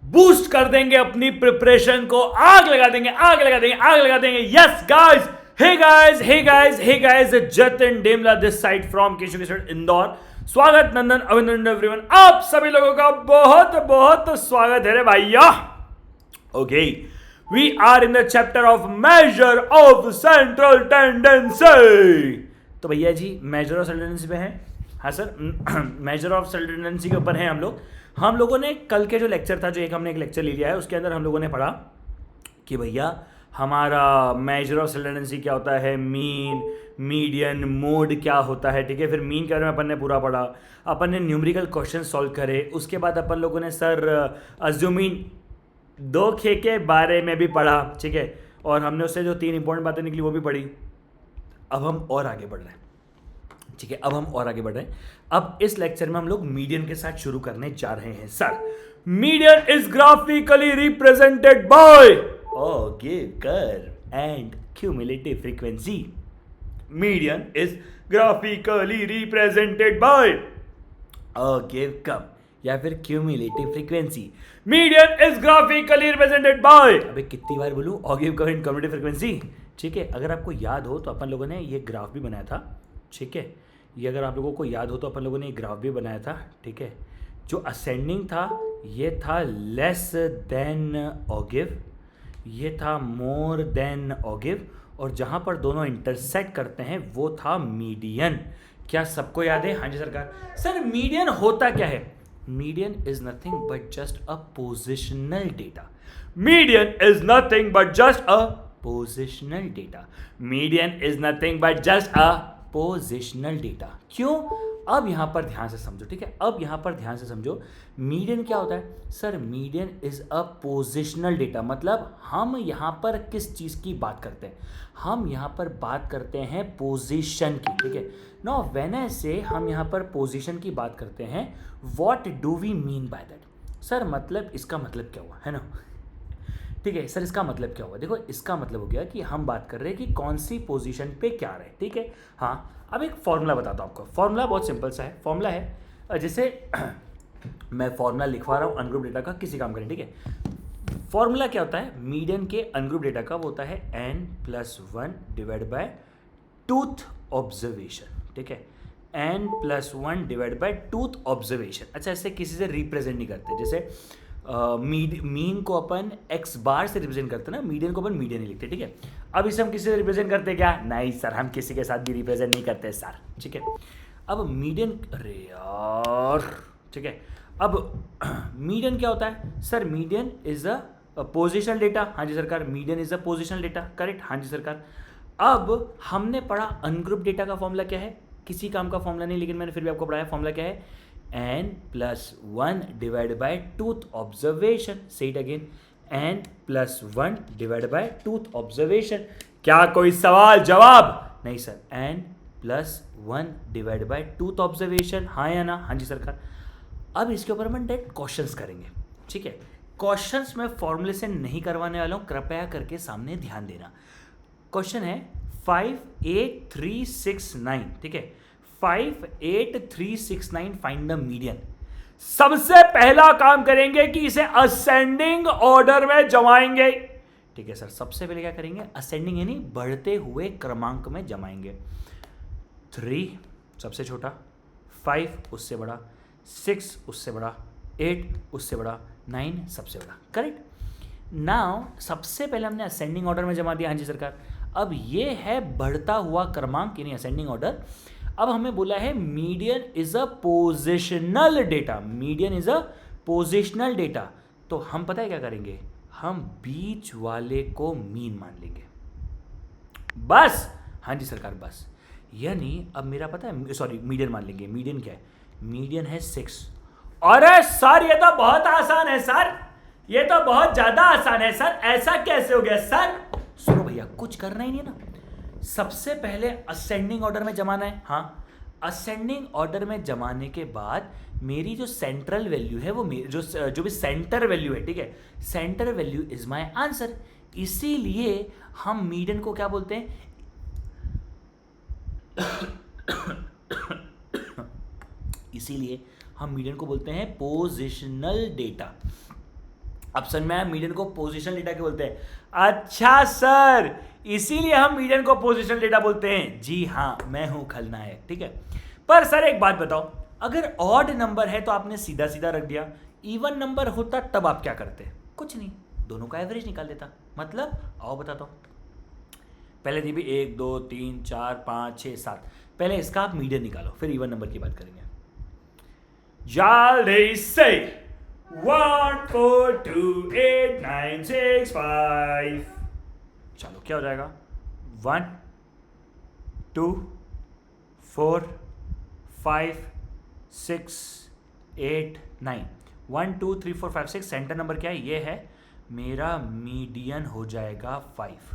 Boost कर देंगे अपनी प्रिपरेशन को, आग लगा देंगे, आग लगा देंगे, आग लगा देंगे। Yes guys, hey guys, hey guys, hey guys, Jatin Demla this side from Keshav Kesar Indore. स्वागत नंदन अभिनंदन एवरीवन, आप सभी लोगों का बहुत बहुत स्वागत है रे भैया। Okay, we are in the chapter of measure of central tendency. तो भैया जी मेजर ऑफ सेंट्रल टेंडेंसी पे हैं। हाँ sir, measure of central tendency के ऊपर हैं हम लोग। हम लोगों ने कल के जो लेक्चर था, जो हमने एक लेक्चर ले लिया है, उसके अंदर हम लोगों ने पढ़ा कि भैया हमारा मेजर ऑफ सेंट्रल टेंडेंसी क्या होता है, मीन, मीडियन, मोड क्या होता है। ठीक है, फिर मीन के बारे में अपन ने पूरा पढ़ा, अपन ने न्यूमेरिकल क्वेश्चन सॉल्व करे। उसके बाद अपन लोगों ने सर अज्यूमिंग दो खे के बारे में भी पढ़ा। ठीक है, और हमने उससे जो 3 इंपॉर्टेंट बातें निकली वो भी पढ़ी। अब हम और आगे बढ़ रहे हैं। ठीक है, अब हम और आगे बढ़ रहे हैं। अब इस लेक्चर में हम लोग मीडियन के साथ शुरू करने जा रहे हैं। Sir, median is graphically represented by give curve and cumulative frequency. Median is graphically represented by give curve या फिर cumulative frequency. Median is graphically represented by, अबे कितनी बार बोलूं, give curve and cumulative frequency. ठीक है, अगर आपको याद हो तो अपन लोगों ने ये ग्राफ भी बनाया था। ठीक है, ये अगर आप लोगों को याद हो तो अपन लोगों ने एक ग्राफ भी बनाया था। ठीक है, जो असेंडिंग था ये था लेस देन ऑगिव, ये था मोर देन ऑगिव, और जहाँ पर दोनों इंटरसेक्ट करते हैं वो था मीडियन। क्या सबको याद है? हाँ जी सरकार। सर मीडियन होता क्या है? Median is nothing but just a positional data. Median is nothing but just a positional data. Median is nothing but just a positional data. क्यों? अब यहां पर ध्यान से समझो। ठीक है, अब यहां पर ध्यान से समझो, मीडियन क्या होता है? Sir median is a positional data, मतलब हम यहां पर किस चीज की बात करते हैं? हम यहां पर बात करते हैं पोजीशन की। ठीक है, नाउ व्हेन आई से हम यहां पर पोजीशन की बात करते हैं, what do we mean by that? Sir मतलब इसका मतलब क्या हुआ, है ना? ठीक है सर, इसका मतलब क्या हुआ? देखो, इसका मतलब हो गया कि हम बात कर रहे हैं कि कौन सी पोजीशन पे क्या रहे। ठीक है, हाँ, अब एक फॉर्मूला बताता हूँ आपको। फॉर्मूला बहुत सिंपल सा है। फॉर्मूला है जैसे मैं फॉर्मूला लिखवा रहा हूँ अनग्रुप डेटा का, किसी काम करें। ठीक है, फॉर्मूला क्या होता है मीडियन के अनग्रुप डेटा का? वो होता है n+1 divide by twoth observation. ठीक है, n+1 divide by twoth observation. अच्छा, इससे किसी से रिप्रेजेंट नहीं करते। जैसे मीन को अपन x बार से रिप्रेजेंट करते हैं ना, मीडियन को अपन मीडियन ही लिखते हैं। ठीक है, अब इसे हम किसी से रिप्रेजेंट करते हैं क्या? नहीं सर, हम किसी के साथ भी रिप्रेजेंट नहीं करते सर। ठीक है, अब मीडियन, अरे यार, ठीक है, अब मीडियन क्या होता है? Sir median is a positional data. हाँ जी सरकार, median is a positional data, correct. हाँ जी सरकार। अब हमने पढ़ा अनग्रुप डेटा का फॉर्मूला क्या है? किसी काम का फॉर्मूला नहीं, लेकिन मैंने फिर भी आपको पढ़ाया। फॉर्मूला क्या है? n+1 divide by twoth observation. Say it again, n+1 divide by twoth observation. क्या कोई सवाल जवाब? नहीं sir, n+1 divide by twoth observation. हाँ या ना? हाँ जी सरकार। अब इसके ऊपर हम डायरेक्ट क्वेश्चंस करेंगे। ठीक है, क्वेश्चंस मैं फॉर्मूले से नहीं करवाने वाला हूँ, कृपया करके सामने ध्यान देना। क्वेश्चन है 58369। ठीक है, 58369 फाइंड द मीडियन। सबसे पहला काम करेंगे कि इसे असेंडिंग ऑर्डर में जमाएंगे। ठीक है सर, सबसे पहले क्या करेंगे? असेंडिंग यानी बढ़ते हुए क्रमांक में जमाएंगे। 3 सबसे छोटा, 5 उससे बड़ा, 6 उससे बड़ा, 8 उससे बड़ा, 9 सबसे बड़ा, करेक्ट। नाउ सबसे पहले हमने असेंडिंग ऑर्डर में जमा दिया। हाँ जी सरकार। अब ये है बढ़ता हुआ क्रमांक यानी असेंडिंग ऑर्डर। अब हमें बोला है median is a positional data. Median is a positional data, तो हम पता है क्या करेंगे? हम बीच वाले को मीन मान लेंगे, बस। हाँ जी सरकार, बस। यानी अब मेरा पता है, सॉरी, मीडियन मान लेंगे। मीडियन क्या है? मीडियन है 6। अरे सर, ये तो बहुत आसान है सर, ये तो बहुत ज्यादा आसान है सर, ऐसा कैसे हो गया सर? सुनो भैया, कुछ करना ही नहीं है ना। सबसे पहले असेंडिंग ऑर्डर में जमाना है। हाँ, असेंडिंग ऑर्डर में जमाने के बाद मेरी जो सेंट्रल वैल्यू है, वो जो भी सेंटर वैल्यू है, ठीक है, centre value is my answer. इसीलिए हम मीडियन को क्या बोलते हैं? इसीलिए हम मीडियन को बोलते हैं पोजिशनल डेटा। अब समझ में आया मीडियन को पोजिशनल डेटा क्यों बोलते हैं? अच्छा सर, इसीलिए हम मीडियन को पोजिशनल डेटा बोलते हैं। जी हाँ, मैं हूं खलनायक, ठीक है। पर सर एक बात बताओ, अगर ऑड नंबर है तो आपने सीधा सीधा रख दिया, इवन नंबर होता तब आप क्या करते? कुछ नहीं, दोनों का एवरेज निकाल देता। मतलब आओ बताता हूं। पहले दी भी 1 2 3 4 5 6 7, पहले इसका आप मीडियन निकालो, फिर इवन नंबर की बात करेंगे। जल्दी से 1 4 2 8 9 6 5, चलो क्या हो जाएगा? 1 2 4 5 6 8 9, 1 2 3 4 5 6, सेंटर नंबर क्या है? ये है मेरा मीडियन, हो जाएगा 5।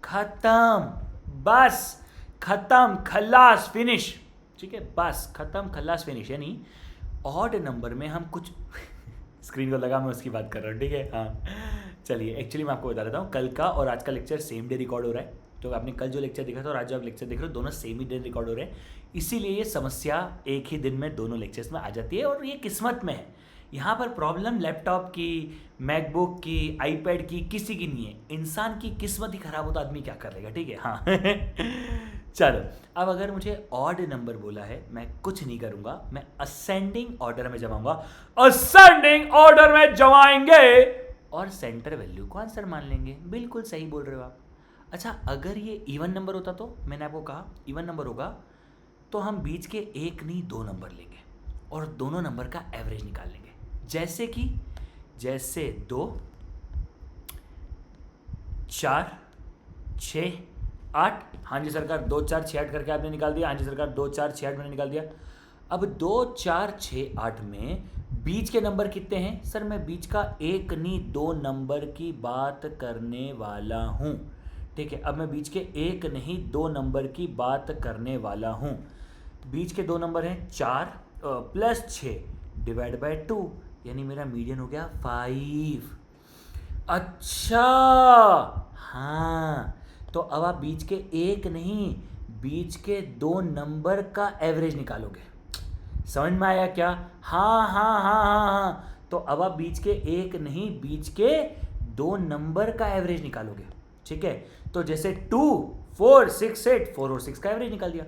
खत्म, बस खत्म, खल्लास, फिनिश, ठीक है, बस खत्म, खल्लास, फिनिश। यानी ऑड नंबर में हम कुछ स्क्रीन को लगा, मैं उसकी बात कर रहा हूँ, ठीक है। हाँ चलिए, एक्चुअली मैं आपको बता देता हूँ, कल का और आज का लेक्चर सेम डे रिकॉर्ड हो रहा है। तो आपने कल जो लेक्चर देखा था और आज जो आप लेक्चर देख रहे हो, दोनों सेम ही डे रिकॉर्ड हो रहे हैं। इसीलिए ये समस्या एक ही दिन में दोनों लेक्चर्स में आ जाती है, और ये किस्मत में है। यहाँ पर प्रॉब्लम लैपटॉप की, मैकबुक की, आईपैड की, किसी की नहीं है। इंसान की किस्मत ही खराब हो तो आदमी क्या कर लेगा, ठीक है। हाँ चलो, अब अगर मुझे ऑड नंबर बोला है, मैं कुछ नहीं करूंगा, मैं असेंडिंग ऑर्डर में जमाऊंगा। असेंडिंग ऑर्डर में जमाएंगे और सेंटर वैल्यू को आंसर मान लेंगे। बिल्कुल सही बोल रहे हो आप। अच्छा, अगर ये इवन नंबर होता तो मैंने आपको कहा इवन नंबर होगा तो हम बीच के एक नहीं 2 नंबर लेंगे और दोनों नंबर का एवरेज निकाल लेंगे। जैसे 2 4 6 8, हाँ जी सरकार, 2 4 6 8 करके आपने निकाल दिया। हाँ जी सरकार, 2 4 6 8 मैंने निकाल दिया। अब 2 4 6 8 में बीच के नंबर कितने हैं? सर मैं बीच का एक नहीं 2 नंबर की बात करने वाला हूँ, ठीक है। अब मैं बीच के एक नहीं 2 नंबर की बात करने वाला हूँ। बीच के 2 नंबर हैं 4 प्लस 6 डिवाइड बाय 2, यानी मेरा मीडियन हो गया 5। अच्छा हाँ, तो अब आप बीच के एक नहीं, बीच के 2 नंबर का एवरेज निकालोगे। समझ में आया क्या? हाँ हाँ हाँ हाँ हाँ, तो अब आप बीच के एक नहीं, बीच के 2 नंबर का एवरेज निकालोगे, ठीक है। तो जैसे 2 4 6 8, 4 और 6 का एवरेज निकाल दिया।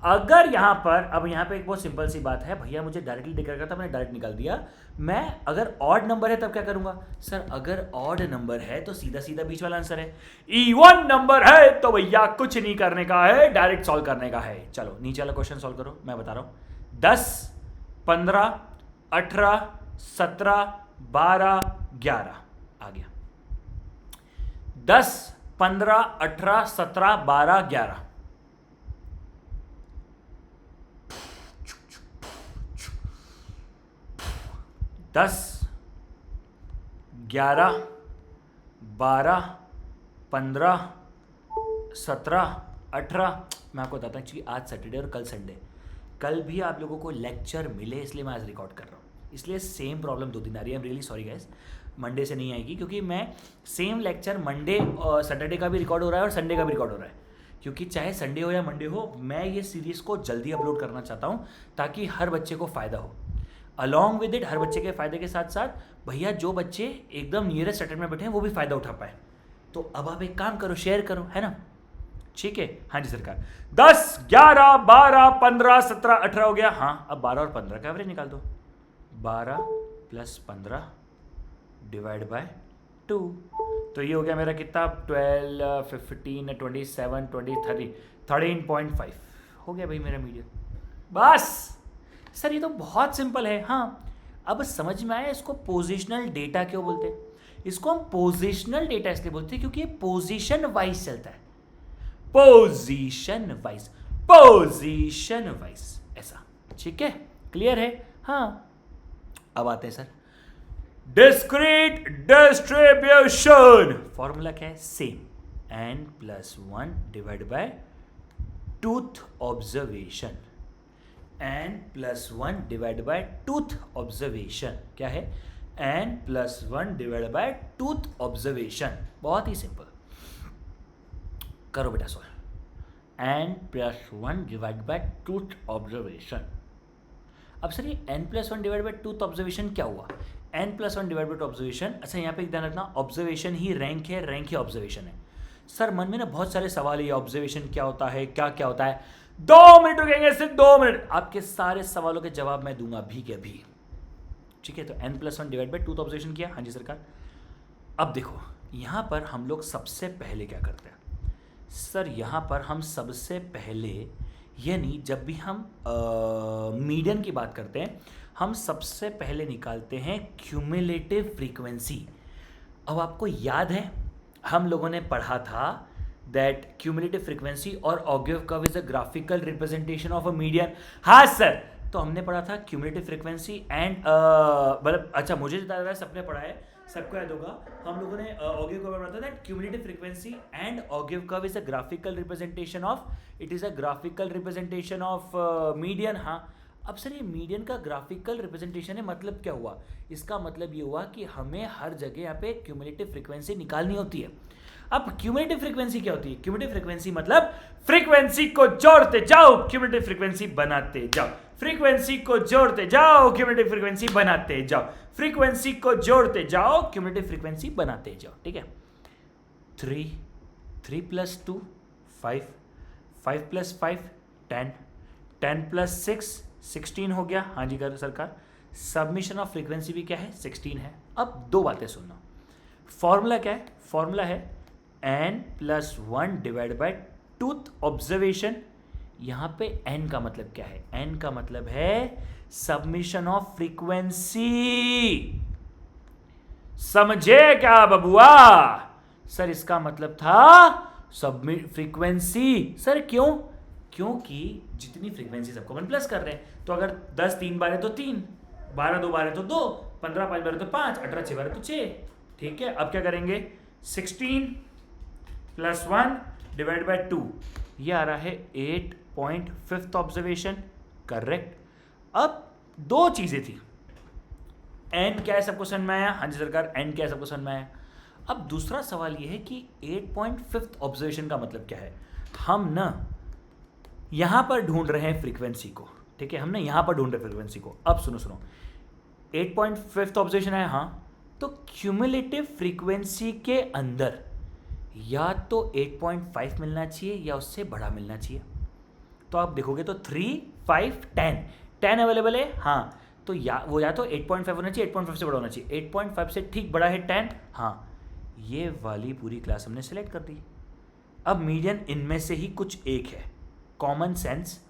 अगर यहाँ पर, अब यहाँ पे एक बहुत सिंपल सी बात है, भैया मुझे डायरेक्टली दिख रहा था, मैंने डायरेक्ट निकाल दिया। मैं अगर ऑड नंबर है तब क्या करूंगा? सर अगर ऑड नंबर है तो सीधा सीधा बीच वाला आंसर है। इवन नंबर है तो भैया कुछ नहीं करने का है, डायरेक्ट सॉल्व करने का है। चलो नीचे वाला क्वेश्चन सॉल्व करो, मैं बता रहा हूं। 10 15 18 17 12 11 आ गया। 10 15 18 17 12 11, 10 11 12 15 17 18। मैं आपको बताता हूँ, क्योंकि आज सैटरडे और कल संडे, कल भी आप लोगों को लेक्चर मिले इसलिए मैं आज रिकॉर्ड कर रहा हूँ। इसलिए सेम प्रॉब्लम 2 दिन आ रही है। I am really sorry guys, Monday से नहीं आएगी, क्योंकि मैं सेम लेक्चर मंडे और सैटरडे का भी रिकॉर्ड हो रहा है और संडे का भी रिकॉर्ड हो रहा है। क्योंकि चाहे संडे हो या मंडे हो, मैं ये सीरीज़ को जल्दी अपलोड करना चाहता हूँ ताकि हर बच्चे को फ़ायदा हो। अलॉन्ग विद इट, हर बच्चे के फ़ायदे के साथ साथ भैया जो बच्चे एकदम नियरेस्ट अटेम्प्ट में बैठे हैं वो भी फ़ायदा उठा पाए। तो अब आप एक काम करो, शेयर करो, है ना, ठीक है। हाँ जी सरकार, 10 11 12 15 17 18 हो गया। हाँ, अब 12 और 15 का एवरेज निकाल दो। 12 प्लस 15 डिवाइड बाय 2, तो ये हो गया मेरा कितना? 12 15 27 20 30 13.5 हो गया भाई मेरा मीडियन। बस सर ये तो बहुत सिंपल है। हाँ, अब समझ में आया इसको पोजिशनल डेटा क्यों बोलते हैं? इसको हम पोजिशनल डेटा इसलिए बोलते हैं क्योंकि ये पोजीशन वाइज चलता है। पोजीशन वाइज, पोजीशन वाइज, ऐसा, ठीक है, क्लियर है? हाँ, अब आते हैं सर डिस्क्रीट डिस्ट्रीब्यूशन। फॉर्मूला क्या है? Same, n+1 divide by twoth observation. n+1 divide by twoth observation क्या है? n+1 divide by twoth observation. बहुत ही सिंपल, करो बेटा solve. n+1 divide by twoth observation. अब सर ये n+1 divide by twoth observation क्या हुआ? n+1 divide by observation. अच्छा यहाँ पे एक ध्यान रखना, ऑब्जर्वेशन ही रैंक है, रैंक ही ऑब्जर्वेशन है। सर मन में ना बहुत सारे सवाल है, ऑब्जर्वेशन क्या होता है, क्या क्या होता है। 2 मिनट रुकेंगे, सिर्फ 2 मिनट, आपके सारे सवालों के जवाब मैं दूंगा भी के भी। ठीक है, तो n+1 डिवाइड बाई 2 ऑब्जर्वेशन किया, हाँ जी सरकार। अब देखो यहाँ पर हम लोग सबसे पहले क्या करते हैं सर, यहाँ पर हम सबसे पहले, यानी जब भी हम मीडियन की बात करते हैं, हम सबसे पहले निकालते हैं क्यूमुलेटिव फ्रीक्वेंसी। अब आपको याद है हम लोगों ने पढ़ा था दैट क्यूमुलेटिव फ्रीक्वेंसी और ogive curve is a graphical representation of a median. हाँ सर, तो हमने पढ़ा था क्यूमुलेटिव फ्रीक्वेंसी एंड मतलब अच्छा मुझे जितना याद है सबने पढ़ा है, सबको याद होगा, हम लोगों ने ऑगिव कर्व पढ़ा था that cumulative frequency and ogive curve is a graphical representation of, it is a graphical representation of median. हाँ, अब सर ये मीडियन का ग्राफिकल रिप्रेजेंटेशन है, मतलब क्या हुआ, इसका मतलब ये हुआ कि हमें हर जगह यहाँ पे क्यूमुलेटिव फ्रीक्वेंसी निकालनी होती है। अब क्यूमुलेटिव फ्रीक्वेंसी क्या होती है, क्यूमुलेटिव फ्रीक्वेंसी मतलब फ्रीक्वेंसी को जोड़ते जाओ क्यूमुलेटिव फ्रीक्वेंसी बनाते जाओ, फ्रीक्वेंसी को जोड़ते जाओ क्यूमुलेटिव फ्रीक्वेंसी बनाते जाओ, फ्रीक्वेंसी को जोड़ते जाओ क्यूमुलेटिव फ्रीक्वेंसी बनाते जाओ। ठीक है, 3 + 2 5, 5 + 5 10, 10 + 6 16 हो गया, हाँ जी सरकार। सबमिशन ऑफ फ्रीक्वेंसी भी क्या है, 16 है। अब दो बातें सुनना, फॉर्मूला क्या है, फॉर्मूला है n+1 divide by twoth observation. यहां पे n का मतलब क्या है, n का मतलब है सबमिशन ऑफ फ्रीक्वेंसी। समझे क्या बबुआ? सर इसका मतलब था सबमिट फ्रीक्वेंसी। सर क्यों? क्योंकि जितनी फ्रीक्वेंसी सबको 1 प्लस कर रहे हैं, तो अगर 10 3 बार है तो 3, 12 2 बार है तो 2, 15 5 बार है तो 5, 18 6 बार है तो 6। ठीक है, अब क्या करेंगे, 16 + 1 डिवाइड बाय 2, ये आ रहा है 8.5 ऑब्जर्वेशन, करेक्ट। अब दो चीजें थी, एन क्या है सबको समझ में आया, हाँ जी सरकार, एन क्या है सबको समझ में आया। अब दूसरा सवाल ये है कि 8.5 ऑब्जर्वेशन का मतलब क्या है। हम ना यहां पर ढूंढ रहे हैं फ्रीक्वेंसी को, ठीक है, हमने यहां पर ढूंढ रहे फ्रीक्वेंसी को। अब सुनो सुनो, 8.5 ऑब्जर्वेशन है, हाँ, तो क्यूमुलेटिव फ्रीक्वेंसी के अंदर या तो 8.5 मिलना चाहिए या उससे बड़ा मिलना चाहिए। तो आप देखोगे तो 3 5 10 अवेलेबल है, हाँ, तो या तो 8.5 होना चाहिए, 8.5 से बड़ा होना चाहिए, 8.5 से ठीक बड़ा है 10, हाँ, ये वाली पूरी क्लास हमने सेलेक्ट कर दी। अब मीडियन इनमें से ही कुछ एक है, कॉमन सेंस।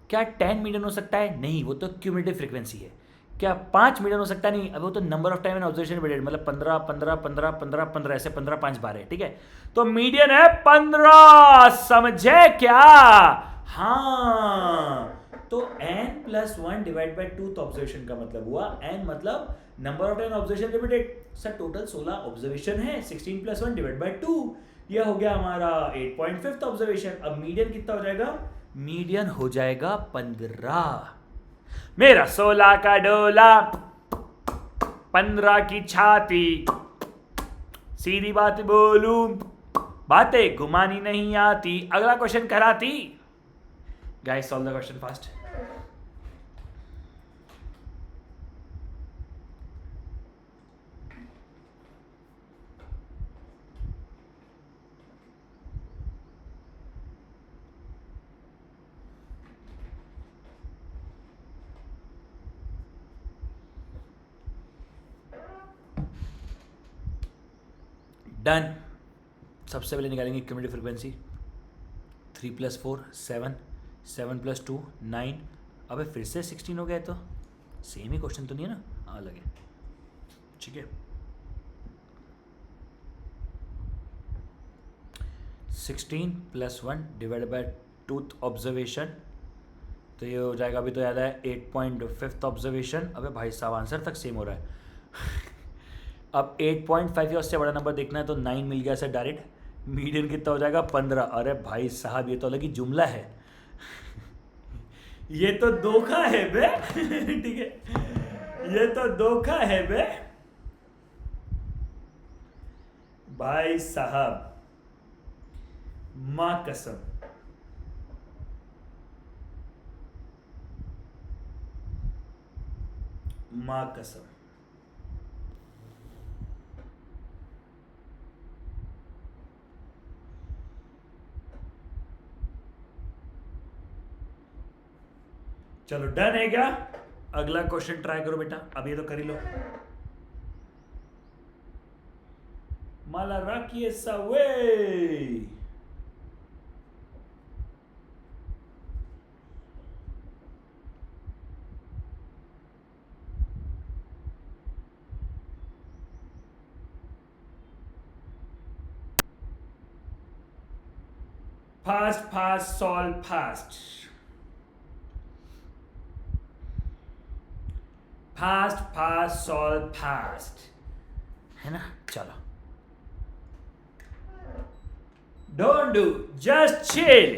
क्या 10 मीडियन हो सकता है? नहीं, वो तो क्यूमुलेटिव फ्रीक्वेंसी है। क्या 5 मीडियन हो सकता है? नहीं, अब वो तो number of time and observation period, मतलब 15 15 15 15 15 ऐसे 15 5 बार है, ठीक है, तो मीडियन है 15। समझे क्या? हाँ, तो n+1 डिवाइड बाय 2 ऑब्जर्वेशन का मतलब हुआ, n मतलब number of time observation repeated. Sir total 16 observation है, 16 + 1 डिवाइड बाय 2, यह हो गया हमारा 8.5 ऑब्जर्वेशन। अब मीडियन कितना हो जाएगा? मीडियन हो जाएगा 15। मेरा 16 का डोला, 15 की छाती, सीधी बात बोलूं बातें घुमानी नहीं आती। अगला क्वेश्चन कराती। Guys solve the question fast. Done. सबसे पहले निकालेंगे क्यूमुलेटिव फ्रीक्वेंसी। 3 + 4 7, 7 + 2 9। अबे फिर से 16 हो गया, तो सेम ही क्वेश्चन तो नहीं है ना, अलग है, ठीक है। 16 + 1 डिवाइड बाय 2 ऑब्जर्वेशन, तो ये हो जाएगा, अभी तो याद है 8.5 ऑब्जर्वेशन। अबे भाई साहब आंसर तक सेम हो रहा है। अब 8.5 या उससे बड़ा नंबर देखना है तो 9 मिल गया सर डायरेक्ट। मीडियन कितना हो जाएगा? 15। अरे भाई साहब ये तो अलग ही जुमला है। ये तो धोखा है बे। ठीक है, ये तो धोखा है बे भाई साहब, मां कसम। मां कसम, चलो डन है क्या? अगला क्वेश्चन ट्राई करो बेटा, अब ये तो कर ही लो। Malaraki is away. Fast, solve fast. Fast, solve fast. है ना? चलो. Don't do, just chill.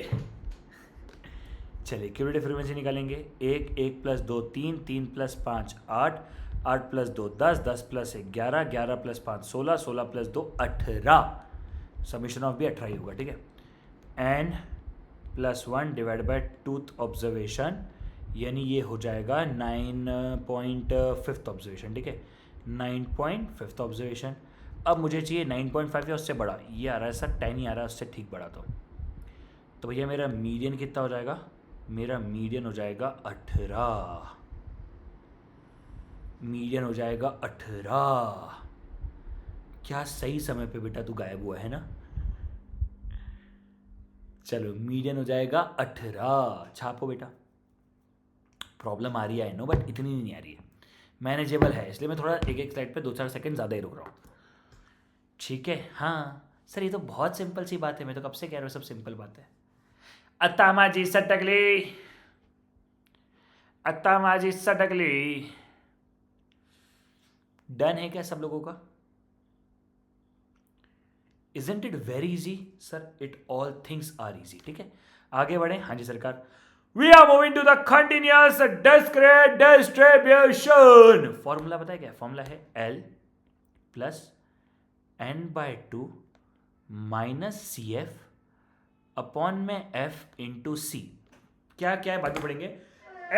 चलिए क्यूबिलिटी फ्रीक्वेंसी निकालेंगे। 1 plus 2 3, 3 plus 5 8, 8 plus 2 10, 10 plus 1 11, 11 plus 5 16, 16 plus 2 18। Summation of भी 18 ही होगा, ठीक है। n plus 1 divide by twoth observation, यानी ये हो जाएगा 9.5 ऑब्जर्वेशन, ठीक है। 9.5 ऑब्जर्वेशन। अब मुझे चाहिए 9.5 या उससे बड़ा। ये आ रहा है सर 10 ही आ रहा है, उससे ठीक बड़ा। तो भैया मेरा मीडियन कितना हो जाएगा? मेरा मीडियन हो जाएगा 18। मीडियन हो जाएगा 18। क्या सही समय पे बेटा तू गायब हुआ है ना? चलो मीडियन हो जाएगा 18। छापो बेटा। प्रॉब्लम आ रही है नो, बट इतनी नहीं आ रही है, मैनेजेबल है, इसलिए मैं थोड़ा एक स्लाइड पे 2-4 सेकंड ज़्यादा ही रुक रहा हूँ, ठीक है। हाँ सर ये तो बहुत सिंपल सी बात है, मैं तो कब से कह रहा हूँ सब सिंपल बात है। अत्तामाजी सटकली, अत्तामाजी सटकली। डन है क्या सब लोगों का? Isn't it very easy? Sir it all things are easy, ठीक है। आगे बढ़े। हाँ जी सरकार। We are moving to the continuous discrete distribution. Formula पता है क्या? फॉर्मूला है L plus n/2 minus CF upon में F इंटू C। क्या क्या है बाकी पढ़ेंगे।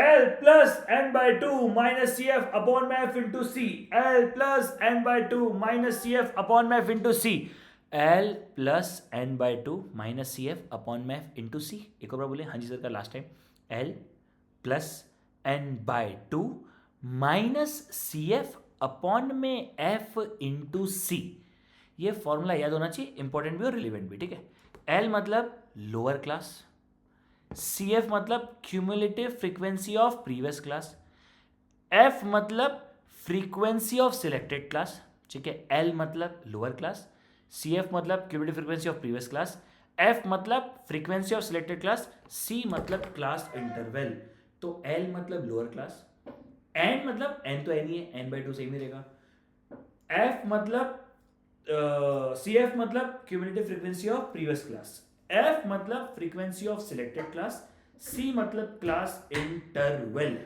L plus n/2 minus CF upon में F into C। L plus n/2 minus CF upon में F into C। L plus n/2 minus CF upon में F into C। एक और बार बोले। हाँ जी सर का last time. L plus n/2 minus CF upon में F into C। ये formula याद होना चाहिए, इंपॉर्टेंट भी और रिलेवेंट भी, ठीक है। L मतलब लोअर क्लास, CF मतलब cumulative frequency of previous class, F मतलब फ्रीक्वेंसी ऑफ सिलेक्टेड क्लास, ठीक है। L मतलब लोअर क्लास, CF मतलब cumulative frequency of previous class, F मतलब frequency of selected class, C मतलब क्लास इंटरवल। तो L मतलब लोअर क्लास, N मतलब N तो N ही है, n/2 सेम ही रहेगा। F मतलब CF मतलब cumulative frequency of previous class, F मतलब frequency of selected class, C मतलब क्लास इंटरवल।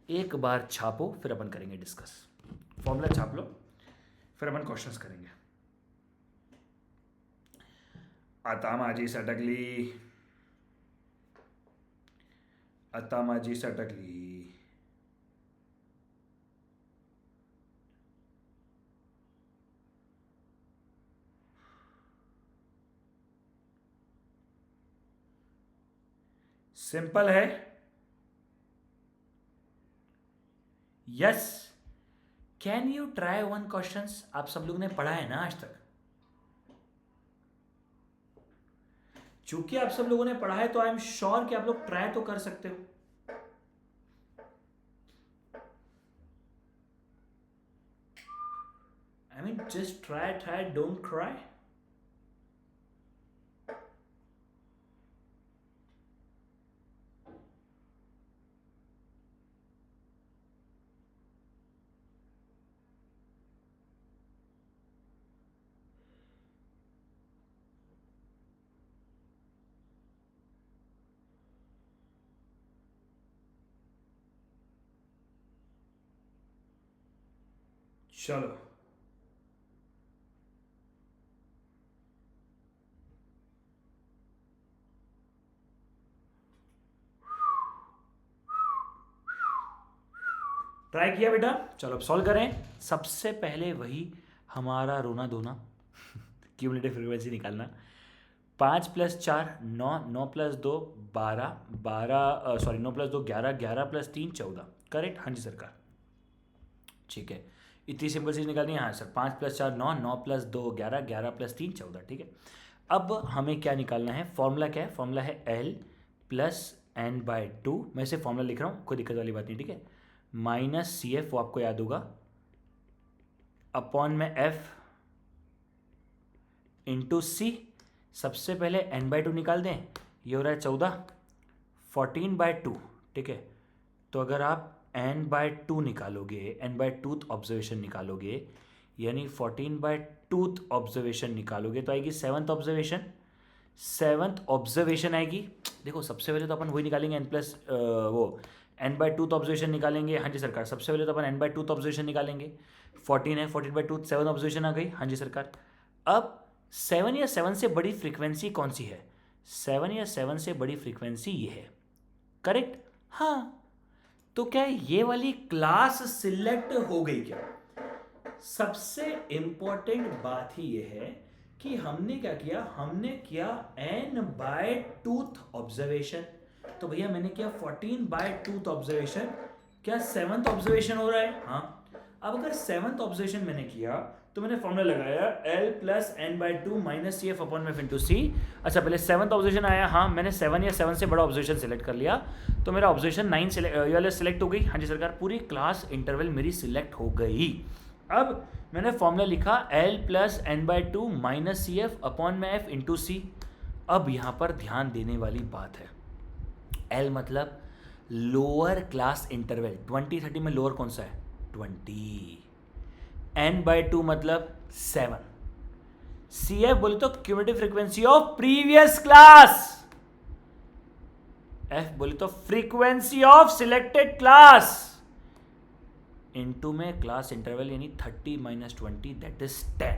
एक बार छापो फिर अपन करेंगे डिस्कस। फॉर्मूला छाप लो फिर अपन क्वेश्चंस करेंगे। अतामाजी सटकली, अतामाजी सटकली। सिंपल है। Yes, can you try one questions? आप सब लोगों ने पढ़ा है ना आज तक? चूंकि आप सब लोगों ने पढ़ा है तो आई एम श्योर कि आप लोग ट्राई तो कर सकते हो। I mean just try, don't cry. चलो ट्राई किया बेटा। चलो अब सॉल्व करें। सबसे पहले वही हमारा रोना धोना क्यूमुलेटिव फ्रीक्वेंसी निकालना। 5 + 4 9, 9 + 2 12, 12 सॉरी 9 + 2 11, 11 + 3 14। करेक्ट? हाँ जी सरकार। ठीक है, इतनी सिंपल चीज़ निकालनी है। हाँ सर, 5 + 4 9, 9 + 2 11, 11 + 3 14। ठीक है, अब हमें क्या निकालना है? फॉर्मूला क्या है? फॉर्मूला है L + n/2। मैं इसे फॉर्मूला लिख रहा हूँ, कोई दिक्कत वाली बात नहीं। ठीक है, -CF, वो आपको याद होगा, अपॉन में F इंटू C। सबसे पहले n/2 निकाल दें, ये हो रहा है 14, 14/2। ठीक है, तो अगर आप n/2 निकालोगे, n/2 ऑब्जर्वेशन निकालोगे, यानी 14/2 ऑब्जर्वेशन निकालोगे तो आएगी 7th ऑब्जर्वेशन। 7th ऑब्जर्वेशन आएगी। देखो, सबसे पहले तो अपन वही निकालेंगे, n/2 ऑब्जर्वेशन निकालेंगे। हाँ जी सरकार, सबसे पहले तो अपन n/2 ऑब्जर्वेशन निकालेंगे। 14 है, 14/2 7 ऑब्जर्वेशन आ गई। हाँ जी सरकार। अब 7 या 7 से बड़ी फ्रीक्वेंसी कौन सी है? 7 या 7 से बड़ी फ्रीक्वेंसी ये है। करेक्ट? हाँ, तो क्या ये वाली क्लास सिलेक्ट हो गई क्या? सबसे इंपॉर्टेंट बात ही ये है कि हमने क्या किया, हमने किया n/2 ऑब्जर्वेशन। तो भैया मैंने किया 14/2 ऑब्जर्वेशन। क्या 7th ऑब्जर्वेशन हो रहा है? हाँ। अब अगर 7th ऑब्जर्वेशन मैंने किया तो मैंने फॉर्मूला लगाया L + n/2 - CF अपॉन में इंटू C। अच्छा, पहले 7th ऑब्जर्वेशन आया। हाँ, मैंने 7 या 7 से बड़ा ऑब्जर्वेशन सेलेक्ट कर लिया, तो मेरा ऑब्जर्वेशन 9 सेलेक्ट हो गई। हाँ जी सरकार, पूरी क्लास इंटरवल मेरी सिलेक्ट हो गई। अब मैंने फॉर्मूला लिखा L + n/2 - CF अपॉन में F इंटू C। अब यहाँ पर ध्यान देने वाली बात है, L मतलब लोअर क्लास इंटरवल। 20 30 में लोअर कौन सा है? 20। n/2 मतलब 7। CF बोले तो cumulative frequency of previous class. F बोले तो frequency of selected class. Into में क्लास इंटरवल, यानी 30 - 20 दैट इज 10।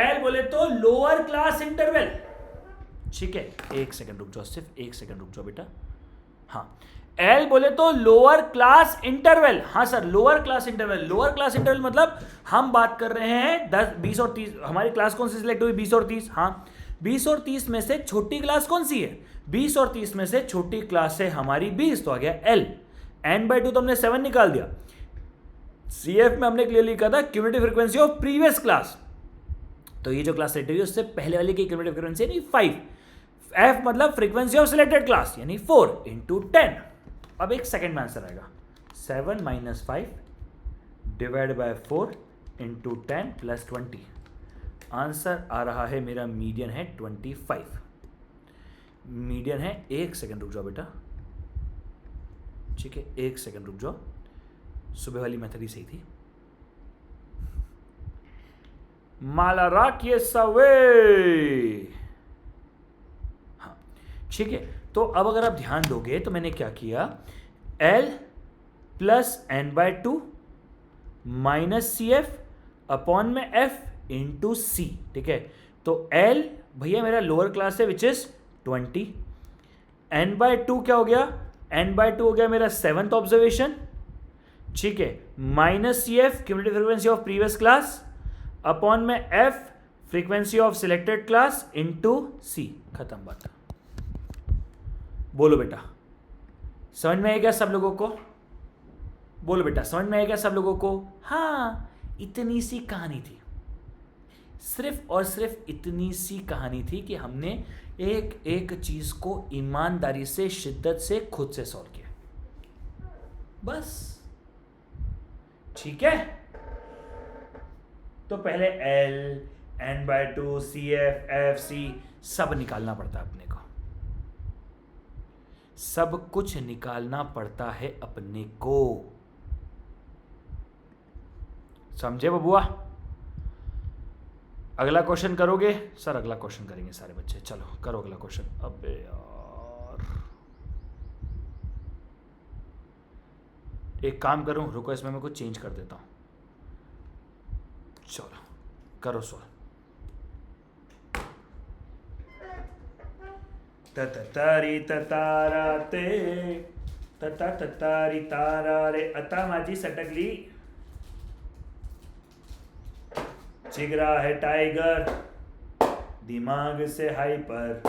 L बोले तो लोअर क्लास इंटरवल। ठीक है, एक सेकंड रुक जाओ, सिर्फ एक सेकंड रुक जाओ बेटा। हाँ, L बोले तो लोअर क्लास इंटरवल। हाँ sir, lower class interval. Lower class interval मतलब हम बात कर रहे हैं 10, 20 और 30। हमारी क्लास कौन सी सिलेक्ट हुई? 20 और 30। हाँ, 20 और 30 में से छोटी क्लास कौन सी है? 20 और 30 में से छोटी क्लास है हमारी 20, तो आ गया L। n/2 तो हमने 7 निकाल दिया। CF में हमने क्लियरली लिखा था cumulative frequency of previous class, तो ये जो क्लास सेलेक्ट हुई उससे पहले वाले की क्यूमुलेटिव फ्रीक्वेंसी यानी 5। F मतलब फ्रीक्वेंसी ऑफ सिलेक्टेड क्लास, यानी 4 × 10। अब एक सेकंड में आंसर आएगा, 7 - 5 डिवाइड बाय 4 × 10 + 20। आंसर आ रहा है मेरा, मीडियन है 25। मीडियन है, एक सेकंड रुक जाओ बेटा। ठीक है, एक सेकंड रुक जाओ, सुबह वाली मेथड ही सही थी। मालाराक ये सवे। हाँ ठीक है, तो अब अगर आप ध्यान दोगे तो मैंने क्या किया, L + n/2 - CF अपॉन में F इंटू C। ठीक है, तो L भैया मेरा लोअर क्लास है विच इज 20। n/2 क्या हो गया? n/2 हो गया मेरा 7th ऑब्जर्वेशन। ठीक है, -CF cumulative frequency of previous class upon में F frequency of selected class into C। खत्म बात। बोलो बेटा, समझ में आएगा सब लोगों को? बोलो बेटा, समझ में आएगा सब लोगों को? हाँ, इतनी सी कहानी थी, सिर्फ और सिर्फ इतनी सी कहानी थी कि हमने एक एक चीज को ईमानदारी से, शिद्दत से, खुद से सॉल्व किया, बस। ठीक है, तो पहले L, n/2, CF, FC सब निकालना पड़ता है अपने को, सब कुछ निकालना पड़ता है अपने को, समझे बबुआ? अगला क्वेश्चन करोगे? सर अगला क्वेश्चन करेंगे सारे बच्चे, चलो करो अगला क्वेश्चन। अबे यार, एक काम करूं, रुको, इसमें मैं कुछ चेंज कर देता हूं। चलो करो सॉल्व। ततारी ततारा ते ततारी तारा रे अता माझी सटकली, चिगरा है टाइगर, दिमाग से हाइपर,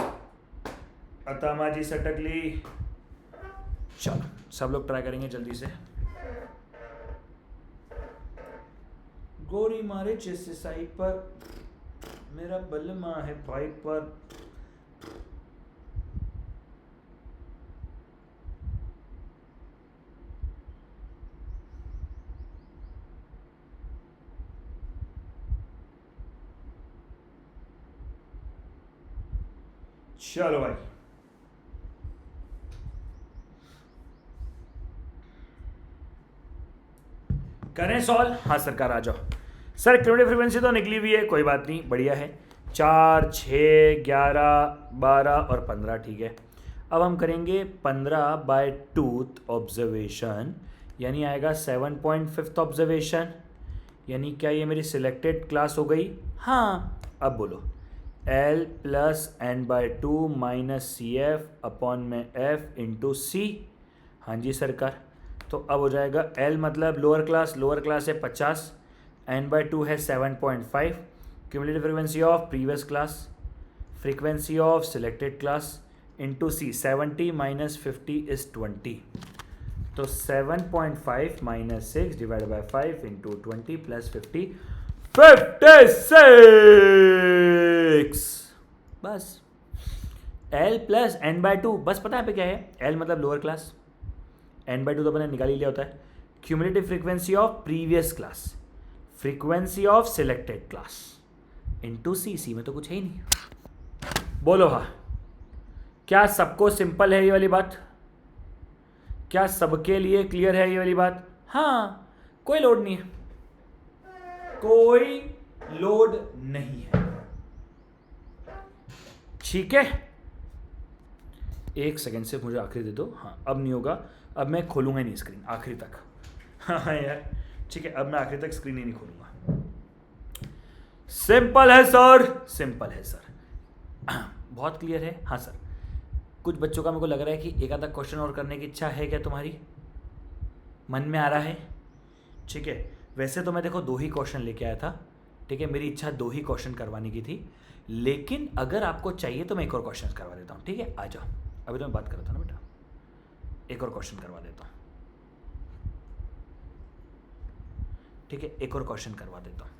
अतामा जी सटक ली। चलो सब लोग ट्राई करेंगे जल्दी से। गोरी मारे जैसे साई पर, मेरा बलमा है भाई पर। चलो भाई, करें सॉल्व। हाँ सरकार आ जाओ। सर क्यूमुलेटिव फ्रीक्वेंसी तो निकली हुई है, कोई बात नहीं, बढ़िया है। 4, 6, 11, 12 और 15, ठीक है। अब हम करेंगे 15/2 ऑब्जर्वेशन, यानी आएगा 7.5 ऑब्जर्वेशन। यानी क्या ये मेरी सिलेक्टेड क्लास हो गई? हाँ। अब बोलो, L + n/2 - CF अपॉन में F इंटू C। हाँ जी सरकार। तो अब हो जाएगा L मतलब लोअर क्लास है 50, n/2 है 7.5, cumulative frequency of previous class, frequency of selected class into C। 70 - 50 is 20। तो 7.5 - 6 डिवाइड बाई 5 इंटू 20 + 50, 56। बस L + n/2, बस पता है पे क्या है? L मतलब लोअर क्लास, n/2 तो अपने निकाल ही लिया होता है। Cumulative frequency of previous class, frequency of selected class into C में तो कुछ है ही नहीं। बोलो हाँ, क्या सबको सिंपल है ये वाली बात? क्या सबके लिए क्लियर है ये वाली बात? हाँ, कोई लोड नहीं है, कोई लोड नहीं है, ठीक है। एक सेकेंड से मुझे आखिरी दे दो। हाँ अब नहीं होगा, अब मैं खोलूंगा नहीं स्क्रीन आखिरी तक। हाँ यार ठीक है, अब मैं आखिरी तक स्क्रीन ही नहीं खोलूंगा। सिंपल है सर, सिंपल है सर। बहुत क्लियर है। हाँ सर, कुछ बच्चों का मेरे को लग रहा है कि एक आधा क्वेश्चन और करने की इच्छा है क्या तुम्हारी? मन में आ रहा है? ठीक है, वैसे तो मैं देखो 2 ही क्वेश्चन लेके आया था, ठीक है। मेरी इच्छा 2 ही क्वेश्चन करवाने की थी, लेकिन अगर आपको चाहिए तो मैं एक और क्वेश्चन करवा देता हूँ, ठीक है। आ जाओ, अभी तो मैं बात कर रहा था ना बेटा, एक और क्वेश्चन करवा देता हूँ, ठीक है। एक और क्वेश्चन करवा देता हूँ।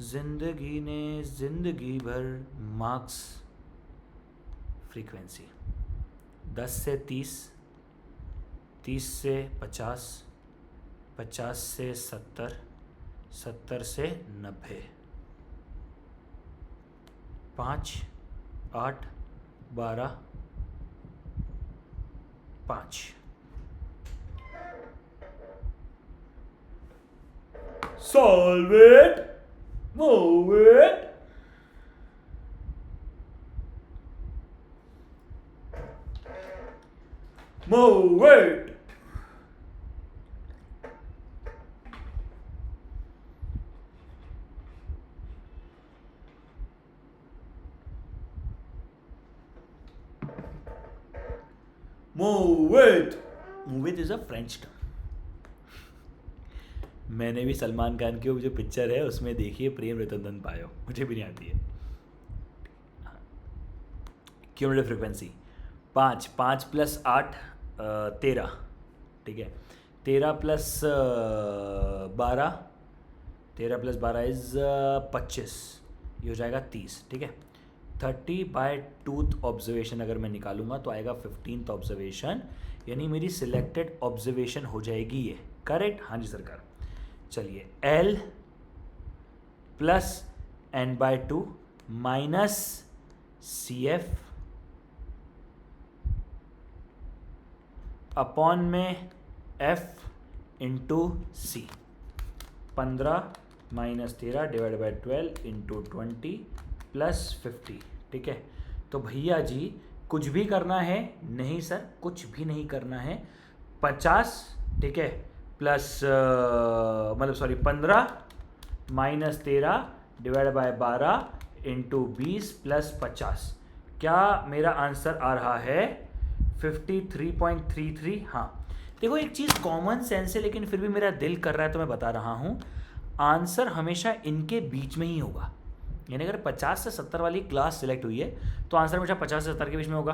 जिंदगी ने जिंदगी भर मार्क्स, फ्रीक्वेंसी 10 से 30, 30 से 50, 50 से 70, 70 से 90, 5, 8, 12, 5। Solve it, move it. Move it. Move it. Move it is a French term. मैंने भी सलमान खान की वो जो पिक्चर है उसमें देखी है, प्रेम रतन पायो, मुझे भी नहीं आती है। क्यूमुलेटिव फ्रीक्वेंसी 5, 5 + 8 13, ठीक है। 13 + 12, 13 + 12 इज 25, ये हो जाएगा 30, ठीक है। 30/2 ऑब्जर्वेशन अगर मैं निकालूंगा तो आएगा 15th ऑब्जर्वेशन, यानी मेरी सिलेक्टेड ऑब्जर्वेशन हो जाएगी ये, करेक्ट। हाँ जी सरकार। चलिए L + n/2 - CF अपॉन में F into C। 15 - 13 divide by 12 into 20 + 50, ठीक है। तो भैया जी कुछ भी करना है? नहीं सर, कुछ भी नहीं करना है। 50, ठीक है, प्लस मतलब सॉरी 15 - 13 डिवाइड बाय 12 इंटू 20 + 50। क्या मेरा आंसर आ रहा है 53.33? हाँ देखो, एक चीज़ कॉमन सेंस है लेकिन फिर भी मेरा दिल कर रहा है तो मैं बता रहा हूँ। आंसर हमेशा इनके बीच में ही होगा। यानी अगर 50 से 70 वाली क्लास सिलेक्ट हुई है तो आंसर हमेशा 50 से 70 के बीच में होगा।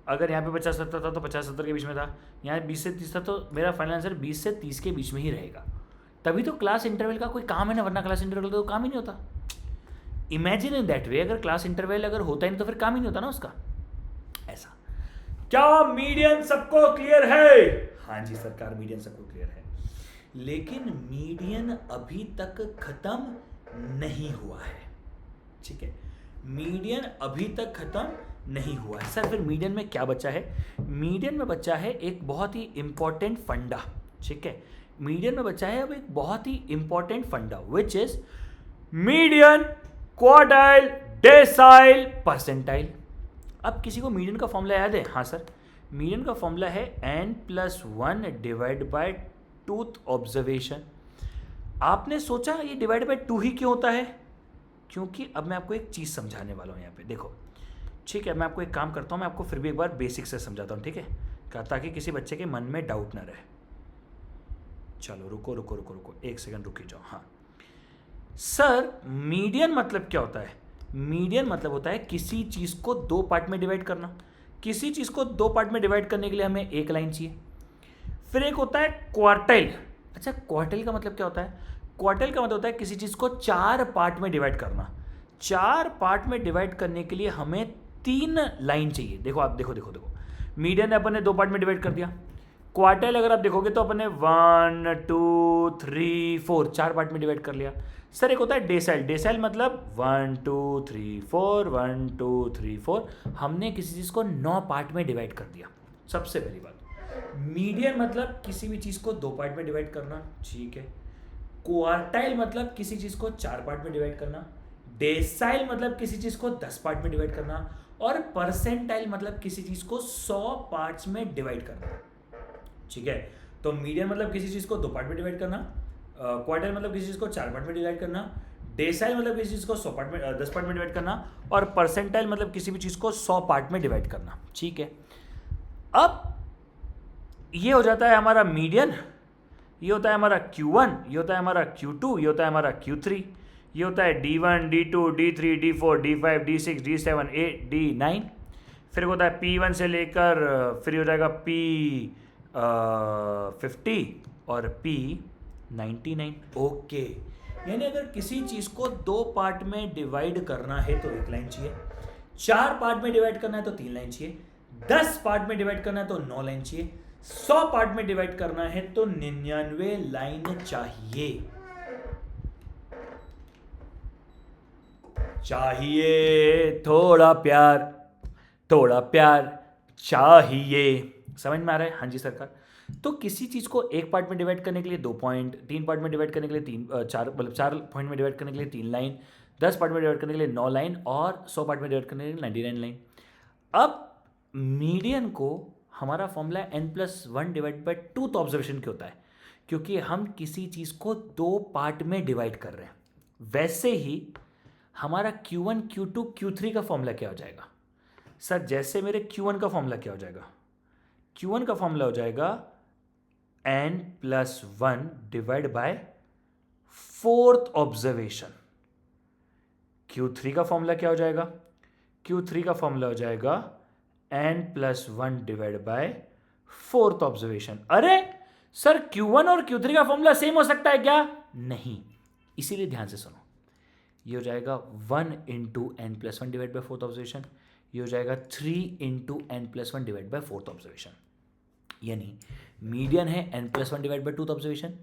अगर यहाँ पे 50 70 था तो 50 70 के बीच में था, यहाँ 20 से 30 था तो मेरा फाइनल आंसर 20 से 30 के बीच में ही रहेगा। तभी तो क्लास इंटरवल का कोई काम है ना, वरना क्लास इंटरवल तो काम ही नहीं होता। इमेजिन इन दैट वे, अगर क्लास इंटरवल अगर होता ही नहीं तो फिर काम ही नहीं होता ना उसका। ऐसा। क्या मीडियन सबको क्लियर है? हाँ जी सरकार, मीडियन सबको क्लियर है, लेकिन मीडियन अभी तक खत्म नहीं हुआ है। ठीक है, मीडियन अभी तक खत्म नहीं हुआ है। सर फिर मीडियन में क्या बचा है? मीडियन में बचा है एक बहुत ही इंपॉर्टेंट फंडा। ठीक है, मीडियन में बचा है अब एक बहुत ही इंपॉर्टेंट फंडा, which is median, quartile, decyl, percentile. अब किसी को मीडियन का फॉर्मूला याद है? हाँ सर, मीडियन का फॉर्मूला है n+1 divide by twoth observation. आपने सोचा ये डिवाइड बाय 2 ही क्यों होता है? क्योंकि अब मैं आपको एक चीज़ समझाने वाला हूँ यहाँ पे, देखो। ठीक है, मैं आपको एक काम करता हूँ, मैं आपको फिर भी एक बार बेसिक से समझाता हूँ, ठीक है, ताकि किसी बच्चे के मन में डाउट ना रहे। चलो रुको रुको रुको रुको, एक सेकंड रुक जाओ। हाँ सर, मीडियन मतलब क्या होता है? मीडियन मतलब होता है किसी चीज़ को 2 पार्ट में डिवाइड करना। किसी चीज़ को 2 पार्ट में डिवाइड करने के लिए हमें एक लाइन चाहिए। फिर एक होता है क्वार्टाइल। अच्छा, क्वार्टाइल का मतलब क्या होता है? क्वार्टाइल का मतलब होता है किसी चीज़ को 4 पार्ट में डिवाइड करना। 4 पार्ट में डिवाइड करने के लिए हमें 3 लाइन चाहिए। देखो आप, देखो देखो देखो, मीडियन अपन ने 2 पार्ट में डिवाइड कर दिया। क्वार्टाइल अगर आप देखोगे तो अपन ने 1 2 3 4 4 पार्ट में डिवाइड कर लिया। सर एक होता है डेसाइल। डेसाइल मतलब 1 2 3 4 1 2 3 4, हमने किसी चीज़ को 9 पार्ट में डिवाइड कर दिया। सबसे पहली बात, मीडियन मतलब किसी भी चीज़ को 2 पार्ट में डिवाइड करना। ठीक है, क्वार्टाइल मतलब किसी चीज़ को 4 पार्ट में डिवाइड करना। डेसाइल मतलब किसी चीज़ को 10 पार्ट में डिवाइड करना। और परसेंटाइल मतलब किसी चीज़ को 100 पार्ट्स में डिवाइड करना। ठीक है, तो मीडियन मतलब किसी चीज़ को 2 पार्ट में डिवाइड करना, क्वार्टाइल मतलब किसी चीज़ को 4 पार्ट में डिवाइड करना, डेसाइल मतलब किसी चीज़ को 10 पार्ट में डिवाइड करना, और परसेंटाइल मतलब किसी भी चीज़ को 100 पार्ट में डिवाइड करना। ठीक है, अब ये हो जाता है हमारा मीडियन, ये होता है हमारा Q1, ये होता है हमारा Q2, ये होता है हमारा Q3, ये होता है D1 D2 D3 D4 D5 D6 D7 8 D9। फिर होता है P1 से लेकर फिर हो जाएगा P50 और P99। ओके, यानी अगर किसी चीज़ को 2 पार्ट में डिवाइड करना है तो 1 लाइन चाहिए, 4 पार्ट में डिवाइड करना है तो 3 लाइन चाहिए, 10 पार्ट में डिवाइड करना है तो 9 लाइन चाहिए, 100 पार्ट में डिवाइड करना है तो 99 लाइन चाहिए। चाहिए थोड़ा प्यार चाहिए। समझ में आ रहा है? हाँ जी सरकार। तो किसी चीज़ को 1 पार्ट में डिवाइड करने के लिए 2 पॉइंट, 3 पार्ट में डिवाइड करने के लिए 4 पॉइंट में डिवाइड करने के लिए 3 लाइन, 10 पार्ट में डिवाइड करने के लिए 9 लाइन, और 100 पार्ट में डिवाइड करने के लिए 99 लाइन। अब मीडियन को हमारा formula n+1 divide by twoth observation क्यों होता है? क्योंकि हम किसी चीज़ को 2 पार्ट में डिवाइड कर रहे हैं। वैसे ही हमारा Q1 Q2 Q3 का फॉर्मूला क्या हो जाएगा? सर जैसे मेरे Q1 का फॉर्मूला क्या हो जाएगा? Q1 का फॉर्मूला हो जाएगा n+1 divide bye 4th observation. Q3 का फॉर्मूला क्या हो जाएगा? Q3 का फॉर्मूला हो जाएगा n+1 divide bye 4th observation. अरे सर Q1 और Q3 का फॉर्मूला सेम हो सकता है क्या? नहीं, इसीलिए ध्यान से सुनो। ये हो जाएगा 1 into n+1 divide bye 4th observation, ये हो जाएगा 3 into n+1 divide bye 4th observation. यानी मीडियन है n+1 divide bye 2th observation,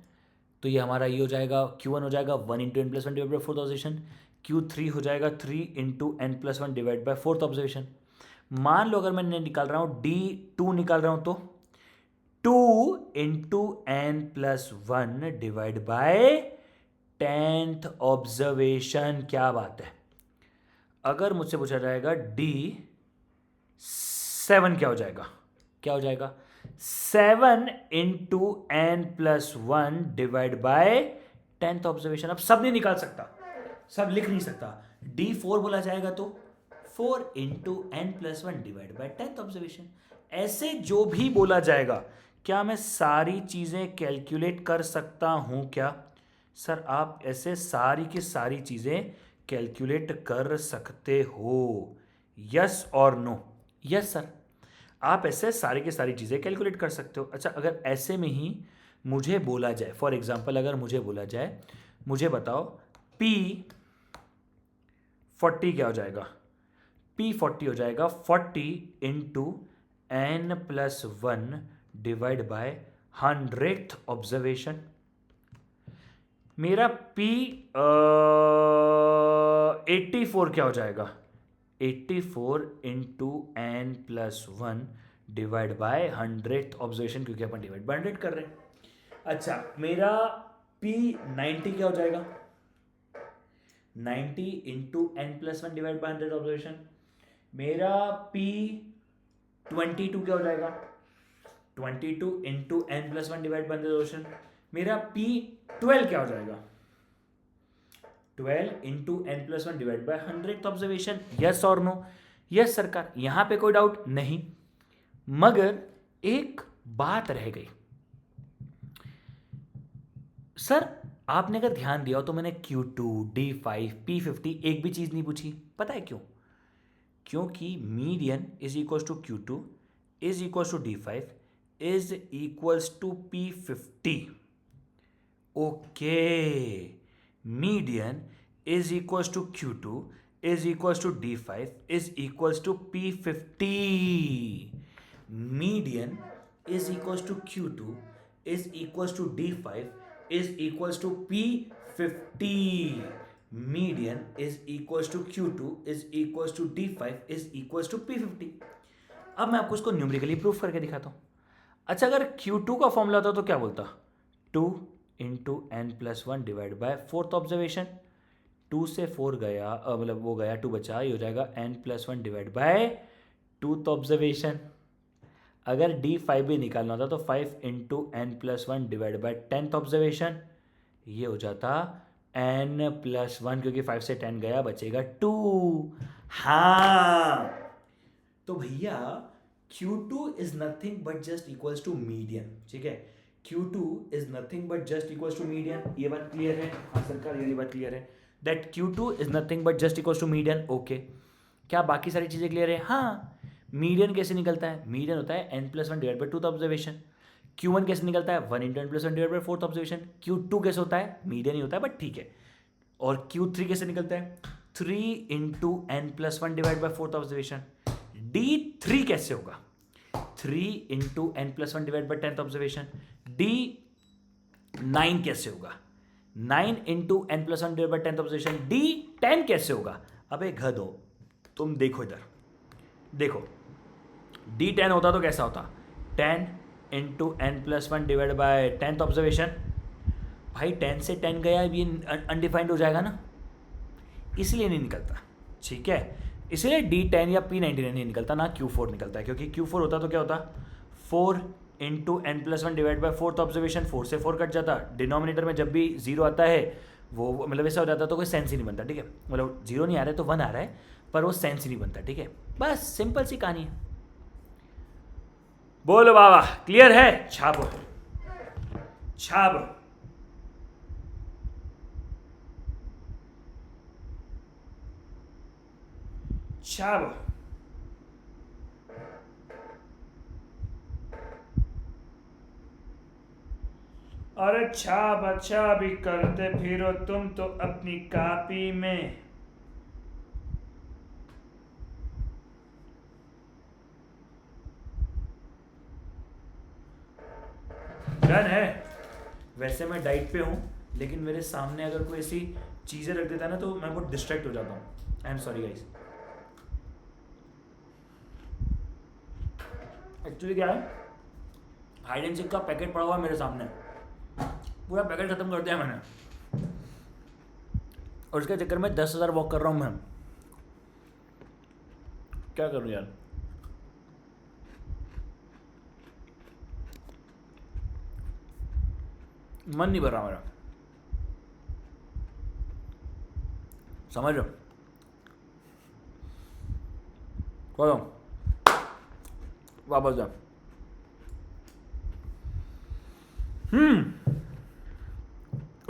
तो ये हमारा ये हो जाएगा Q1 हो जाएगा 1 into n+1 divide bye 4th observation, Q3 हो जाएगा 3 into n+1 divide bye 4th observation. मान लो अगर मैं निकाल रहा हूँ D2 निकाल रहा हूँ तो 2 into n+1 divide by 10th observation. क्या बात है? अगर मुझसे पूछा जाएगा D7 क्या हो जाएगा? क्या हो जाएगा? 7 into n+1 divide by 10th observation. अब सब नहीं निकाल सकता, सब लिख नहीं सकता। D4 बोला जाएगा तो 4 into n+1 divide by 10th observation. ऐसे जो भी बोला जाएगा, क्या मैं सारी चीजें कैलकुलेट कर सकता हूं क्या? सर आप ऐसे सारी की सारी चीज़ें कैलकुलेट कर सकते हो, यस और नो? यस सर, आप ऐसे सारी की सारी चीज़ें कैलकुलेट कर सकते हो। अच्छा, अगर ऐसे में ही मुझे बोला जाए, फॉर एग्जांपल अगर मुझे बोला जाए, मुझे बताओ P40 क्या हो जाएगा? P40 हो जाएगा 40 into n+1 divide by 100th observation. मेरा P84 क्या हो जाएगा? 84 into n+1 divide by 100th observation, क्योंकि अपन डिवाइड बाय 100 कर रहे हैं। अच्छा, मेरा P90 क्या हो जाएगा? 90 into n+1 divide by 100 observation. मेरा P22 क्या हो जाएगा? 22 into n+1 divide by 100 observation. मेरा P12 क्या हो जाएगा? 12 into n+1 divide by 100th observation. Yes और नो? यस सरकार, यहां पे कोई डाउट नहीं। मगर एक बात रह गई सर, आपने अगर ध्यान दिया हो तो मैंने Q2, D5, P50 एक भी चीज नहीं पूछी। पता है क्यों? क्योंकि median is equals to Q2 is equals to D5 is equals to P50। Okay, median is equals to Q2 is equals to D5 is equals to P50। Median is equals to Q2 is equals to D5 is equals to P50। Median is equals to Q2 is equals to D5 is equals to P50। अब मैं आपको इसको numerically proof करके दिखाता हूं। अच्छा, अगर Q2 का फॉर्मूला होता तो क्या बोलता? 2 into n+1 divide bye 4th observation. 2 से 4 गया, मतलब वो गया, 2 बचा, ये हो जाएगा n+1 divide bye 2th observation. अगर D5 भी निकालना होता तो 5 into n+1 divide by 10th observation. ये हो जाता n+1, क्योंकि 5 से 10 गया, बचेगा 2। हाँ, तो भैया Q2 is nothing but just equals to median. ठीक है, Q2 is nothing but just equals to median. ये बात क्लियर है? हाँ सरकार, ये बात क्लियर है that Q2 is nothing but just equals to median. Okay, क्या बाकी सारी चीजें क्लियर है? हाँ। मीडियन कैसे निकलता है? मीडियन होता है n+1 divide bye 2th observation. Q1 कैसे निकलता है? 1 into n+1 divide bye 4th observation. Q2 कैसे होता है? मीडियन ही होता है, बट ठीक है। और Q3 कैसे निकलता है? 3 into n+1 divide bye 4th observation. D3 कैसे होगा? 3 into n+1 divide by 10th observation. D9 कैसे होगा? 9 into n+1 divide by 10th observation. D10 कैसे होगा? अबे गधो, तुम देखो इधर, देखो, D10 होता तो कैसा होता? 10 into n+1 divide by 10th observation. भाई 10 से 10 गया, ये अनडिफाइंड हो जाएगा ना, इसलिए नहीं निकलता। ठीक है, इसलिए D10 या P99 नहीं निकलता, ना Q4 निकलता है। क्योंकि Q4 होता तो क्या होता? 4 into n+1 divide bye 4th observation. 4 से 4 कट जाता। डिनोमिनेटर में जब भी 0 आता है वो मतलब ऐसा हो जाता, तो कोई सेंस ही नहीं बनता। ठीक है, मतलब 0 नहीं आ रहा है तो 1 आ रहा है, पर वो सेंस ही नहीं बनता। ठीक है, बस सिंपल सी कहानी है। बोलो बाबा, क्लियर है? छापो छाप। छाप। अरे छाप अच्छा भी करते फिरो तुम तो अपनी कॉपी में। डन है। वैसे मैं डाइट पे हूँ, लेकिन मेरे सामने अगर कोई ऐसी चीज़ें रख देता है ना तो मैं बहुत डिस्ट्रैक्ट हो जाता हूँ। I am sorry guys. Actually क्या है, हाइड एंड सीक का पैकेट पड़ा हुआ है मेरे सामने, पूरा पैकेट खत्म कर दिया मैंने, और उसके चक्कर में 10,000 वॉक कर रहा हूँ मैं। क्या करूँ यार? मन नहीं भर रहा मेरा, समझ लो। वापस जा।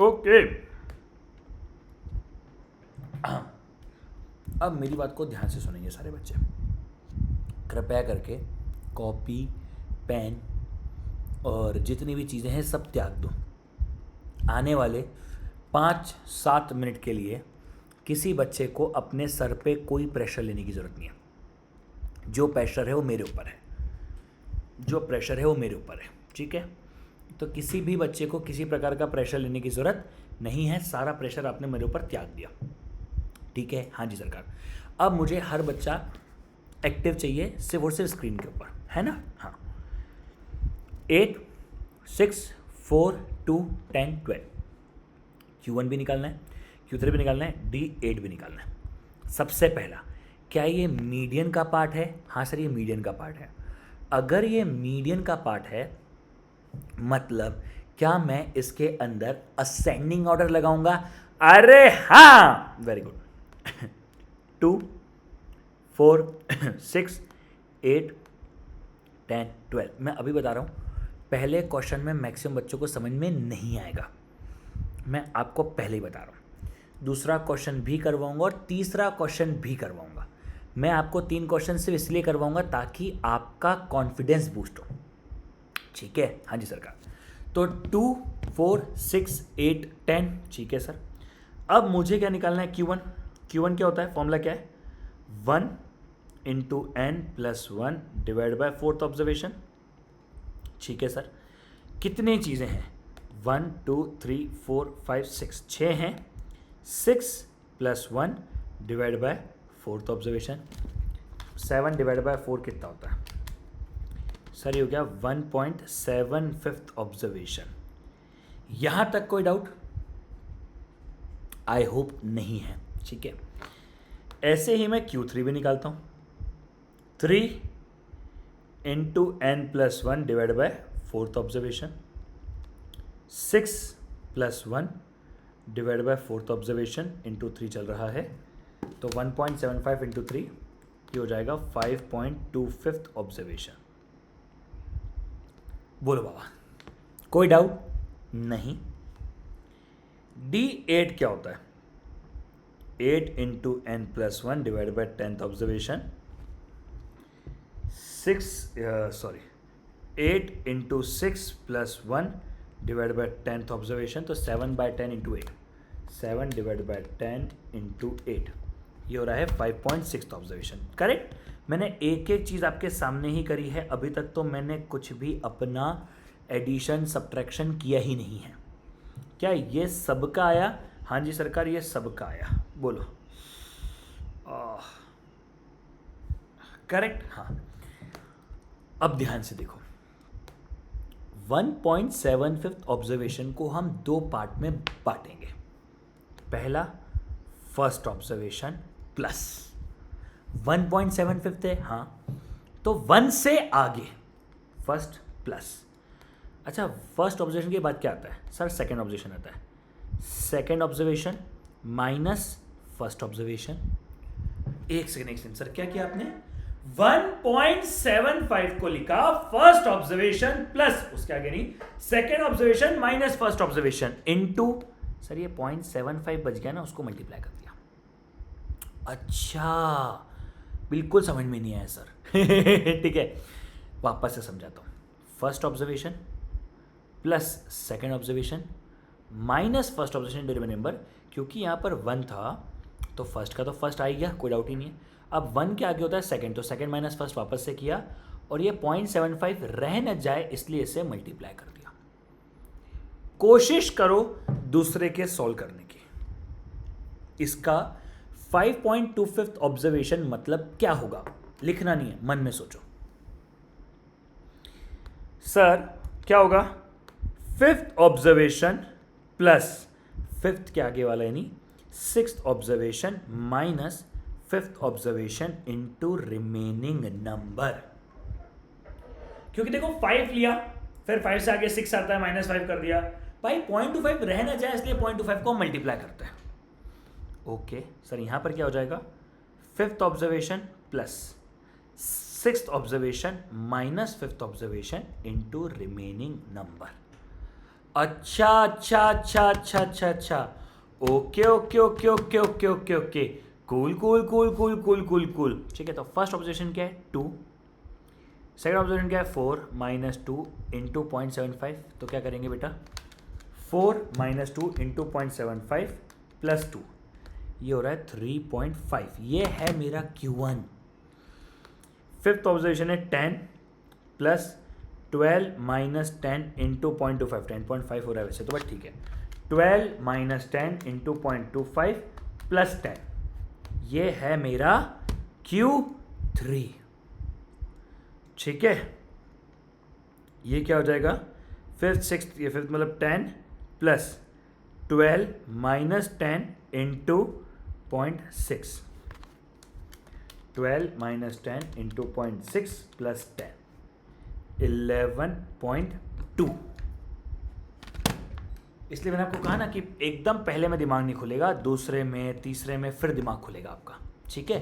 ओके, अब मेरी बात को ध्यान से सुनेंगे सारे बच्चे। कृपया करके कॉपी, पेन और जितनी भी चीज़ें हैं सब त्याग दो। आने वाले 5-7 मिनट के लिए किसी बच्चे को अपने सर पे कोई प्रेशर लेने की ज़रूरत नहीं है। जो प्रेशर है वो मेरे ऊपर है, जो प्रेशर है वो मेरे ऊपर है, ठीक है? तो किसी भी बच्चे को किसी प्रकार का प्रेशर लेने की ज़रूरत नहीं है। सारा प्रेशर आपने मेरे ऊपर त्याग दिया, ठीक है? हाँ जी सरकार। अब मुझे हर बच्चा एक्टिव चाहिए सिर्फ और सिर्फ स्क्रीन के ऊपर, है ना? हाँ। 8, 6, 4, 2, 10, 12। Q1 भी निकालना है, Q3 भी निकालना है, D8 भी निकालना है। सबसे पहला, क्या ये मीडियन का पार्ट है? हाँ सर, ये मीडियन का पार्ट है। अगर ये मीडियन का पार्ट है, मतलब क्या मैं इसके अंदर असेंडिंग ऑर्डर लगाऊंगा? अरे हाँ, वेरी गुड। 2, 4, 6, 8, 10, 12। मैं अभी बता रहा हूँ, पहले क्वेश्चन में मैक्सिमम बच्चों को समझ में नहीं आएगा, मैं आपको पहले ही बता रहा हूँ। दूसरा क्वेश्चन भी करवाऊंगा और तीसरा क्वेश्चन भी करवाऊंगा। मैं आपको 3 क्वेश्चन सिर्फ इसलिए करवाऊंगा ताकि आपका कॉन्फिडेंस बूस्ट हो, ठीक है? हाँ जी सरकार। तो 2, 4, 6, 8, 10, ठीक है सर। अब मुझे क्या निकालना है? Q1। Q1 क्या होता है? फॉर्मूला क्या है? 1 × n+1 divide bye 4th observation, ठीक है सर। कितने चीज़ें हैं? 1, 2, 3, 4, 5, 6, 6 हैं। 6 + 1 divide bye 4th observation. 7 divide by 4 कितना होता है सर? ये हो गया 1.75th ऑब्जर्वेशन। यहां तक कोई डाउट? आई होप नहीं है, ठीक है? ऐसे ही मैं Q3 भी निकालता हूं। 3 × n+1 divide bye 4th observation. 6 + 1 divide bye 4th observation into 3 चल रहा है, तो 1.75 × 3 ये हो जाएगा 5.25th ऑब्जर्वेशन। बोलो बाबा, कोई डाउट नहीं? D8 क्या होता है? 8 × n+1 divide by 10th observation. 8 × 6 + 1 divide by 10th observation, तो 7/10 × 8, 7 डिवाइड बाय 10 × 8, ये हो रहा है 5.6th ऑब्जर्वेशन। करेक्ट? मैंने एक एक चीज़ आपके सामने ही करी है। अभी तक तो मैंने कुछ भी अपना एडिशन सब्ट्रैक्शन किया ही नहीं है। क्या ये सबका आया? हाँ जी सरकार, ये सबका आया। बोलो करेक्ट? हाँ। अब ध्यान से देखो, 1.75th ऑब्जर्वेशन को हम 2 पार्ट में बांटेंगे। पहला फर्स्ट ऑब्जर्वेशन प्लस 1.75 है, हाँ, तो 1 से आगे फर्स्ट प्लस। अच्छा, फर्स्ट ऑब्जर्वेशन के बाद क्या आता है सर? सेकेंड ऑब्जर्वेशन आता है। Second observation minus first observation. एक सेकेंड सर, क्या किया आपने? 1.75 को लिखा फर्स्ट ऑब्जर्वेशन प्लस, उसके आगे नहीं, second observation minus first observation into, sir ये 0.75 बच गया ना, उसको मल्टीप्लाई कर दिया। अच्छा, बिल्कुल समझ में नहीं आया सर। ठीक है, वापस से समझाता हूँ। First observation plus second observation minus first observation. Do remember, क्योंकि यहाँ पर 1 था तो फर्स्ट का तो फर्स्ट आ गया, कोई डाउट ही नहीं है। अब 1 के आगे होता है सेकेंड, तो सेकेंड माइनस फर्स्ट वापस से किया, और ये 0.75 रह न जाए इसलिए इसे मल्टीप्लाई कर दिया। कोशिश करो दूसरे के सॉल्व करने की। इसका 5.25th ऑब्जर्वेशन मतलब क्या होगा? लिखना नहीं है, मन में सोचो। सर क्या होगा? 5th ऑब्जर्वेशन प्लस 5th के आगे वाला यानी 6th observation minus 5th observation into remaining number. क्योंकि देखो 5 लिया, फिर 5 से आगे 6 आता है, -5 कर दिया भाई, 0.25 रह ना जाए इसलिए 0.25 को मल्टीप्लाई करते हैं। ओके सर, यहां पर क्या हो जाएगा? 5th observation plus 6th observation minus 5th observation into remaining number. अच्छा अच्छा अच्छा अच्छा अच्छा अच्छा, okay okay okay okay okay okay okay, cool cool cool cool cool cool cool. ठीक है, तो फर्स्ट ऑब्जर्वेशन क्या है 2, सेकंड ऑब्जर्वेशन क्या है 4 माइनस 2 इंटू 0.75, तो क्या करेंगे बेटा 4 माइनस 2 इंटू 0.75 प्लस 2, ये हो रहा है 3.5, ये है मेरा Q1। फिफ्थ ऑब्जर्वेशन है 10 प्लस 12 माइनस 10 इंटू 0.25, 10.5 हो रहा है वैसे तो, बट ठीक है, 12 माइनस 10 इंटू 0.25 प्लस 10, ये है मेरा Q3। ठीक है, ये क्या हो जाएगा फिफ्थ सिक्स, ये फिफ्थ मतलब 10 plus 12 minus 10 into 0.6, 12 minus 10 into 0.6 plus 10, 11.2। इसलिए मैंने आपको कहा ना कि एकदम पहले में दिमाग नहीं खुलेगा, दूसरे में तीसरे में फिर दिमाग खुलेगा आपका। ठीक है,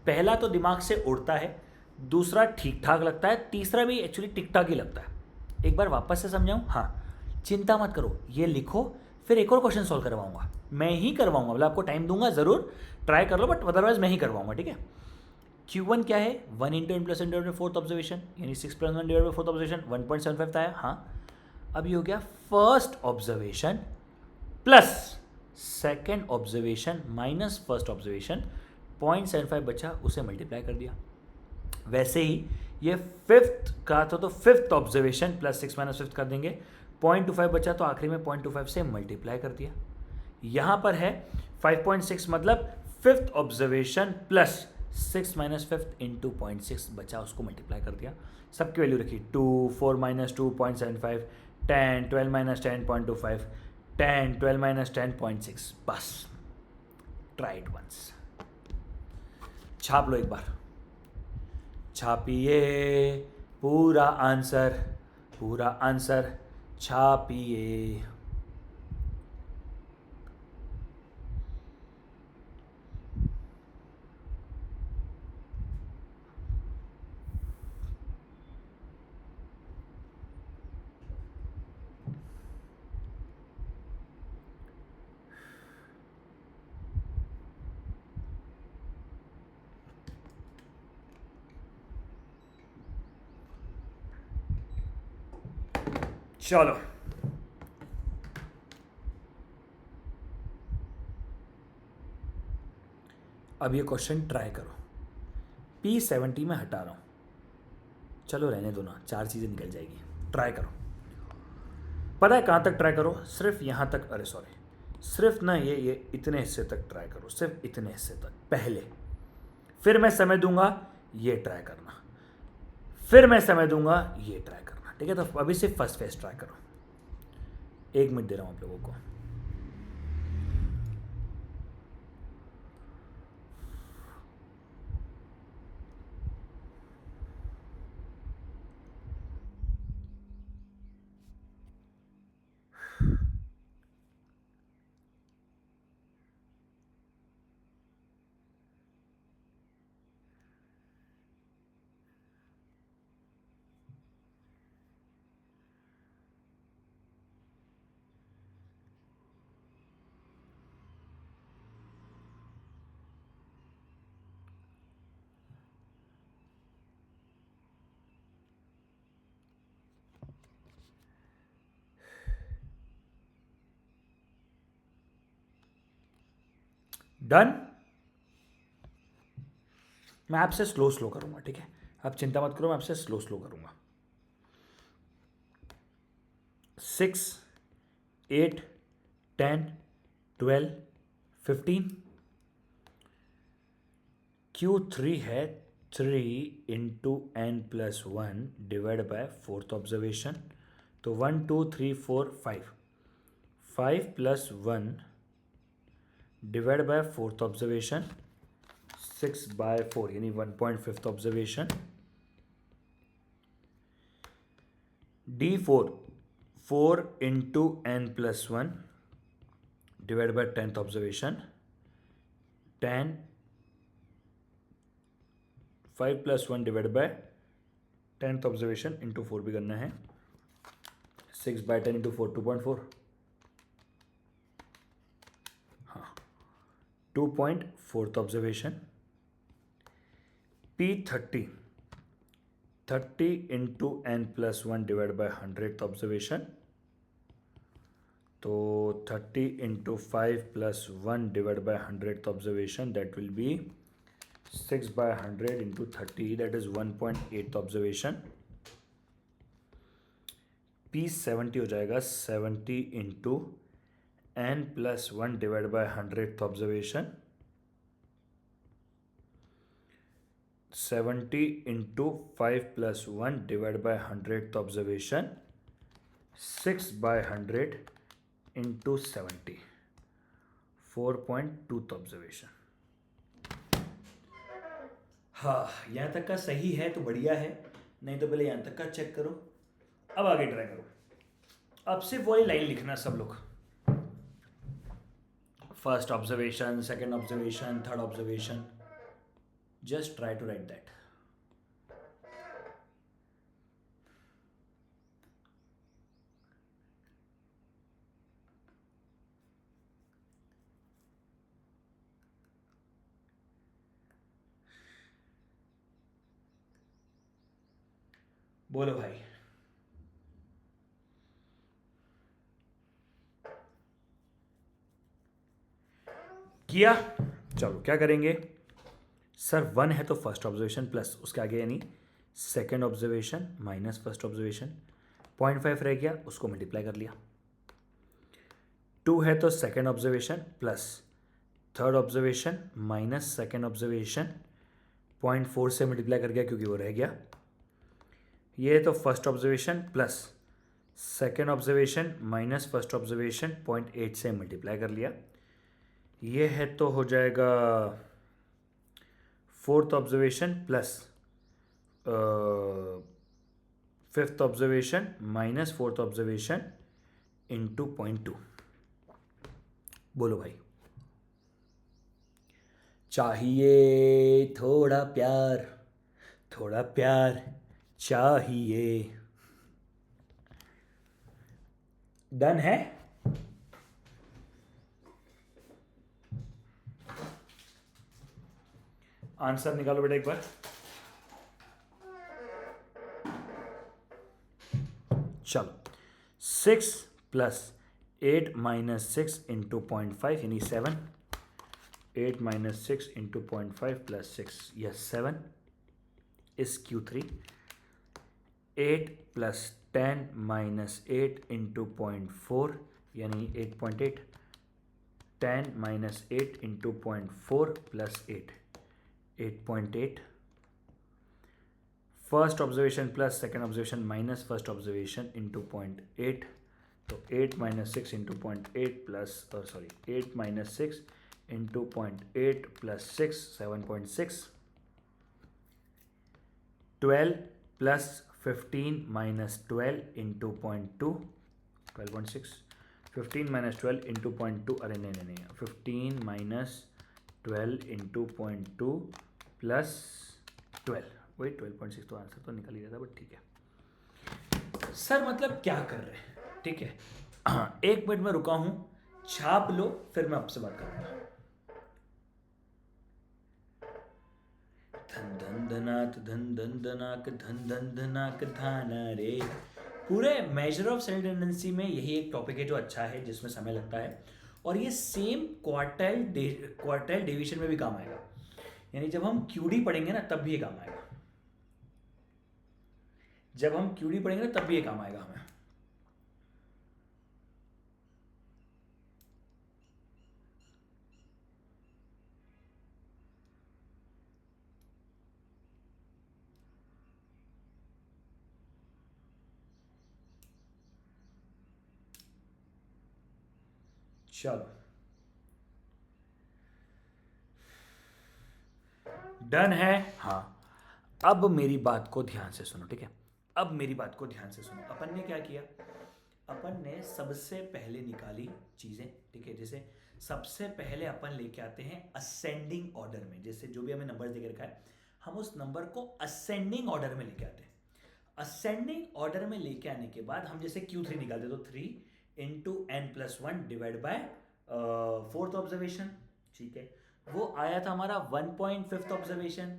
पहला तो दिमाग से उड़ता है, दूसरा ठीक ठाक लगता है, तीसरा भी एक्चुअली ठीक ठाक ही लगता है। एक बार वापस से समझाऊं? हाँ, चिंता मत करो, ये लिखो, फिर एक और क्वेश्चन सॉल्व करवाऊंगा, मैं ही करवाऊंगा, मतलब आपको टाइम दूंगा, ज़रूर ट्राई कर लो, बट अदरवाइज मैं ही करवाऊंगा। ठीक है, Q1 क्या है 1 into n plus n divide by fourth observation, यानी 6 plus 1 divide by fourth observation 1.75 था। हाँ, अब ये हो गया first observation plus second observation minus first observation, 0.75 बचा, उसे मल्टीप्लाई कर दिया। वैसे ही ये फिफ्थ का था तो fifth observation plus 6 minus fifth कर देंगे, 0.25 बचा तो आखिरी में 0.25 से मल्टीप्लाई कर दिया। यहाँ पर है 5.6, मतलब fifth observation plus 6 minus fifth into 0.6 बचा, उसको मल्टीप्लाई कर दिया। सबकी वैल्यू रखी 2, 4 माइनस 2 0.75, 10, 12 माइनस 10 0.25, 10, 12 माइनस 10 0.6, बस ट्राई इट वंस। छाप लो एक बार, छापिए पूरा आंसर, पूरा आंसर छापिए। चलो, अब ये क्वेश्चन ट्राई करो। P70 में हटा रहा हूँ, चलो रहने दो ना, 4 चीज़ें निकल जाएगी। ट्राई करो, पता है कहाँ तक ट्राई करो, सिर्फ यहाँ तक, अरे सॉरी, सिर्फ ना ये इतने हिस्से तक ट्राई करो, सिर्फ इतने हिस्से तक पहले, फिर मैं समय दूंगा, ये ट्राई करना, फिर मैं समय दूंगा, ये ट्राई करना। ठीक है, तो अभी सिर्फ फर्स्ट फेज ट्राई करो, 1 मिनट दे रहा हूँ आप लोगों को। डन, मैं आपसे स्लो स्लो करूंगा। ठीक है, आप चिंता मत करो, मैं आपसे स्लो स्लो करूंगा। 6, 8, 10, 12, 15, Q3 है 3 into n plus 1 divide by fourth observation, तो 1 2 3 4 5, 5 plus 1 divide by fourth observation, 6 by 4 यानी 1.5 observation, D4 4 into n plus 1 divide by 10th observation, 10, 5 plus 1 divide by 10th observation into 4 भी करना है, 6/10 into 4 2.4, हाँ 2.4th observation. P30 30 into n+1 divide by 100th observation. तो 30 into 5+1 divide by 100th observation, that will be 6/100 into 30, that is 1.8th observation. P70 हो जाएगा 70 into n+1 divide by 100th observation. 70 into 5+1 divide by 100th observation, 6/100 into 70, 4.2th observation. हाँ, यहाँ तक का सही है तो बढ़िया है, नहीं तो पहले यहाँ तक का चेक करो. अब आगे ट्राई करो. अब सिर्फ वही लाइन लिखना सब लोग. First observation, second observation, third observation. Just try to write that. बोलो भाई. किया. चलो क्या करेंगे सर. 1 है तो फर्स्ट ऑब्जर्वेशन प्लस उसके आगे यानी second observation minus first observation. 0.5 रह गया, उसको मल्टीप्लाई कर लिया. 2 है तो second observation plus third observation minus second observation. 0.4 से मल्टीप्लाई कर गया क्योंकि वो रह गया. ये है तो first observation plus second observation minus first observation. 0.8 से मल्टीप्लाई कर लिया. ये है तो हो जाएगा fourth observation plus fifth observation minus fourth observation into 0.2. बोलो भाई. चाहिए थोड़ा प्यार, थोड़ा प्यार चाहिए. डन है. आंसर निकालो बेटा एक बार. चलो 6 प्लस 8 माइनस 6 इंटू 0.5 यानी 7. 8 minus 6 into 0.5 plus 6, yes 7 is Q3. 8 plus 10 minus 8 into 0.4 यानी 8.8. 10 minus 8 into 0.4 plus 8, 8.8. First observation plus second observation minus first observation into 0.8. तो 8 minus 6 into 0.8 plus 8 minus 6 into 0.8 plus 6, 7.6. 12 plus 15 minus 12 into 0.2, 12.6. 15 minus 12 into 0.2, अरे नहीं 15 minus 12 into 0.2 plus 12, वही 12.6. तो answer तो निकल ही रहा था, बट ठीक है सर. मतलब क्या कर रहे हैं, ठीक है. 1 मिनट में रुका हूं, छाप लो फिर मैं आपसे बात करूंगा. धन धन धनाक धन धन धनाक धन धन धनाक धाना रे. पूरे मेजर ऑफ सेल टेंडेंसी में यही एक टॉपिक है जो अच्छा है, जिसमें समय लगता है, और ये सेम क्वार्टाइल डिवीजन में भी काम आएगा. यानी जब हम क्यूडी पढ़ेंगे ना तब भी ये काम आएगा. जब हम क्यूडी पढ़ेंगे ना तब भी ये काम आएगा हमें. चलो डन है. हाँ, अब मेरी बात को ध्यान से सुनो, ठीक है. अब मेरी बात को ध्यान से सुनो. अपन ने क्या किया, अपन ने सबसे पहले निकाली चीजें, ठीक है. जैसे सबसे पहले अपन लेके आते हैं असेंडिंग ऑर्डर में. जैसे जो भी हमें नंबर देके रखा है, हम उस नंबर को असेंडिंग ऑर्डर में लेके आते हैं. असेंडिंग ऑर्डर में लेके आने के बाद हम जैसे Q3 निकालते तो 3 into n+1 divide by fourth observation, ठीक है। वो आया था हमारा 1.5 ऑब्जर्वेशन,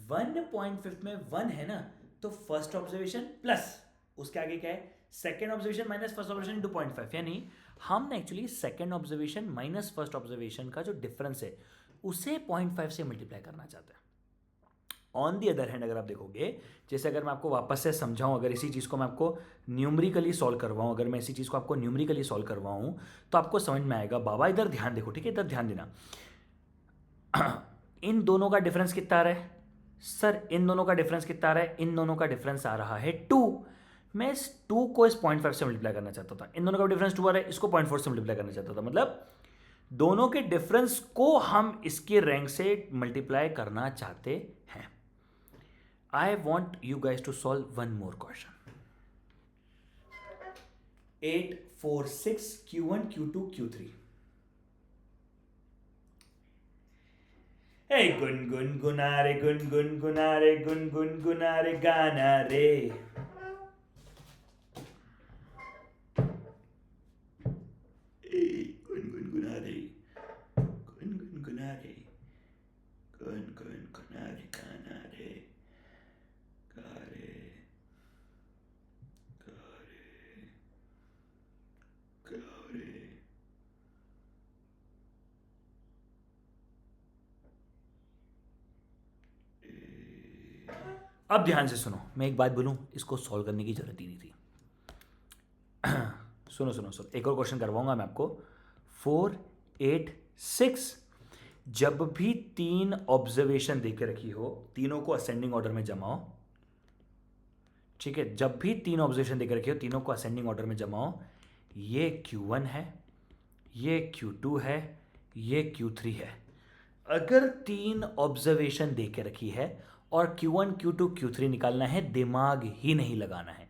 1.5 में 1 है ना, तो फर्स्ट ऑब्जर्वेशन प्लस उसके आगे क्या है, second observation minus first observation into 0.5, यानी हमने actually second observation minus first observation का जो डिफरेंस है उसे 0.5 से मल्टीप्लाई करना चाहते हैं। ऑन दी अदर हैंड अगर आप देखोगे, जैसे अगर मैं आपको वापस से समझाऊं, अगर इसी चीज़ को मैं आपको न्यूमरिकली सॉल्व करवाऊं, अगर मैं इसी चीज़ को आपको न्यूमरिकली सॉल्व करवाऊं तो आपको समझ में आएगा। बाबा इधर ध्यान देखो, ठीक है, इधर ध्यान देना। इन दोनों का डिफरेंस कितना आ रहा है सर, इन दोनों का डिफरेंस कितना आ रहा है, इन दोनों का डिफरेंस आ रहा है 2। मैं इस 2 को इस 0.5 से मल्टीप्लाई करना चाहता था, इन दोनों का डिफरेंस 2 आ रहा है, इसको 0.4 से मल्टीप्लाई करना चाहता था, मतलब दोनों के डिफरेंस को हम इसके रैंक से मल्टीप्लाई करना चाहते हैं। I want you guys to solve one more question. 8, 4, 6, Q1, Q2, Q3. Hey, gun gunare, gun gunare, gun gunare, गाना रे। gun gunare, gun gunare, gun gunare, गाना रे। अब ध्यान से सुनो, मैं एक बात बोलूं, इसको सॉल्व करने की जरूरत ही नहीं थी। सुनो सुनो सुनो, एक और क्वेश्चन करवाऊंगा मैं आपको। 4, 8, 6, जब भी 3 ऑब्जर्वेशन देके रखी हो, तीनों को असेंडिंग ऑर्डर में जमाओ, ठीक है। जब भी 3 ऑब्जर्वेशन देके रखी हो, तीनों को असेंडिंग ऑर्डर में जमाओ। ये Q1 है, ये Q2 है, ये Q3 है। अगर 3 ऑब्जर्वेशन देके रखी है और Q1, Q2, Q3 निकालना है, दिमाग ही नहीं लगाना है।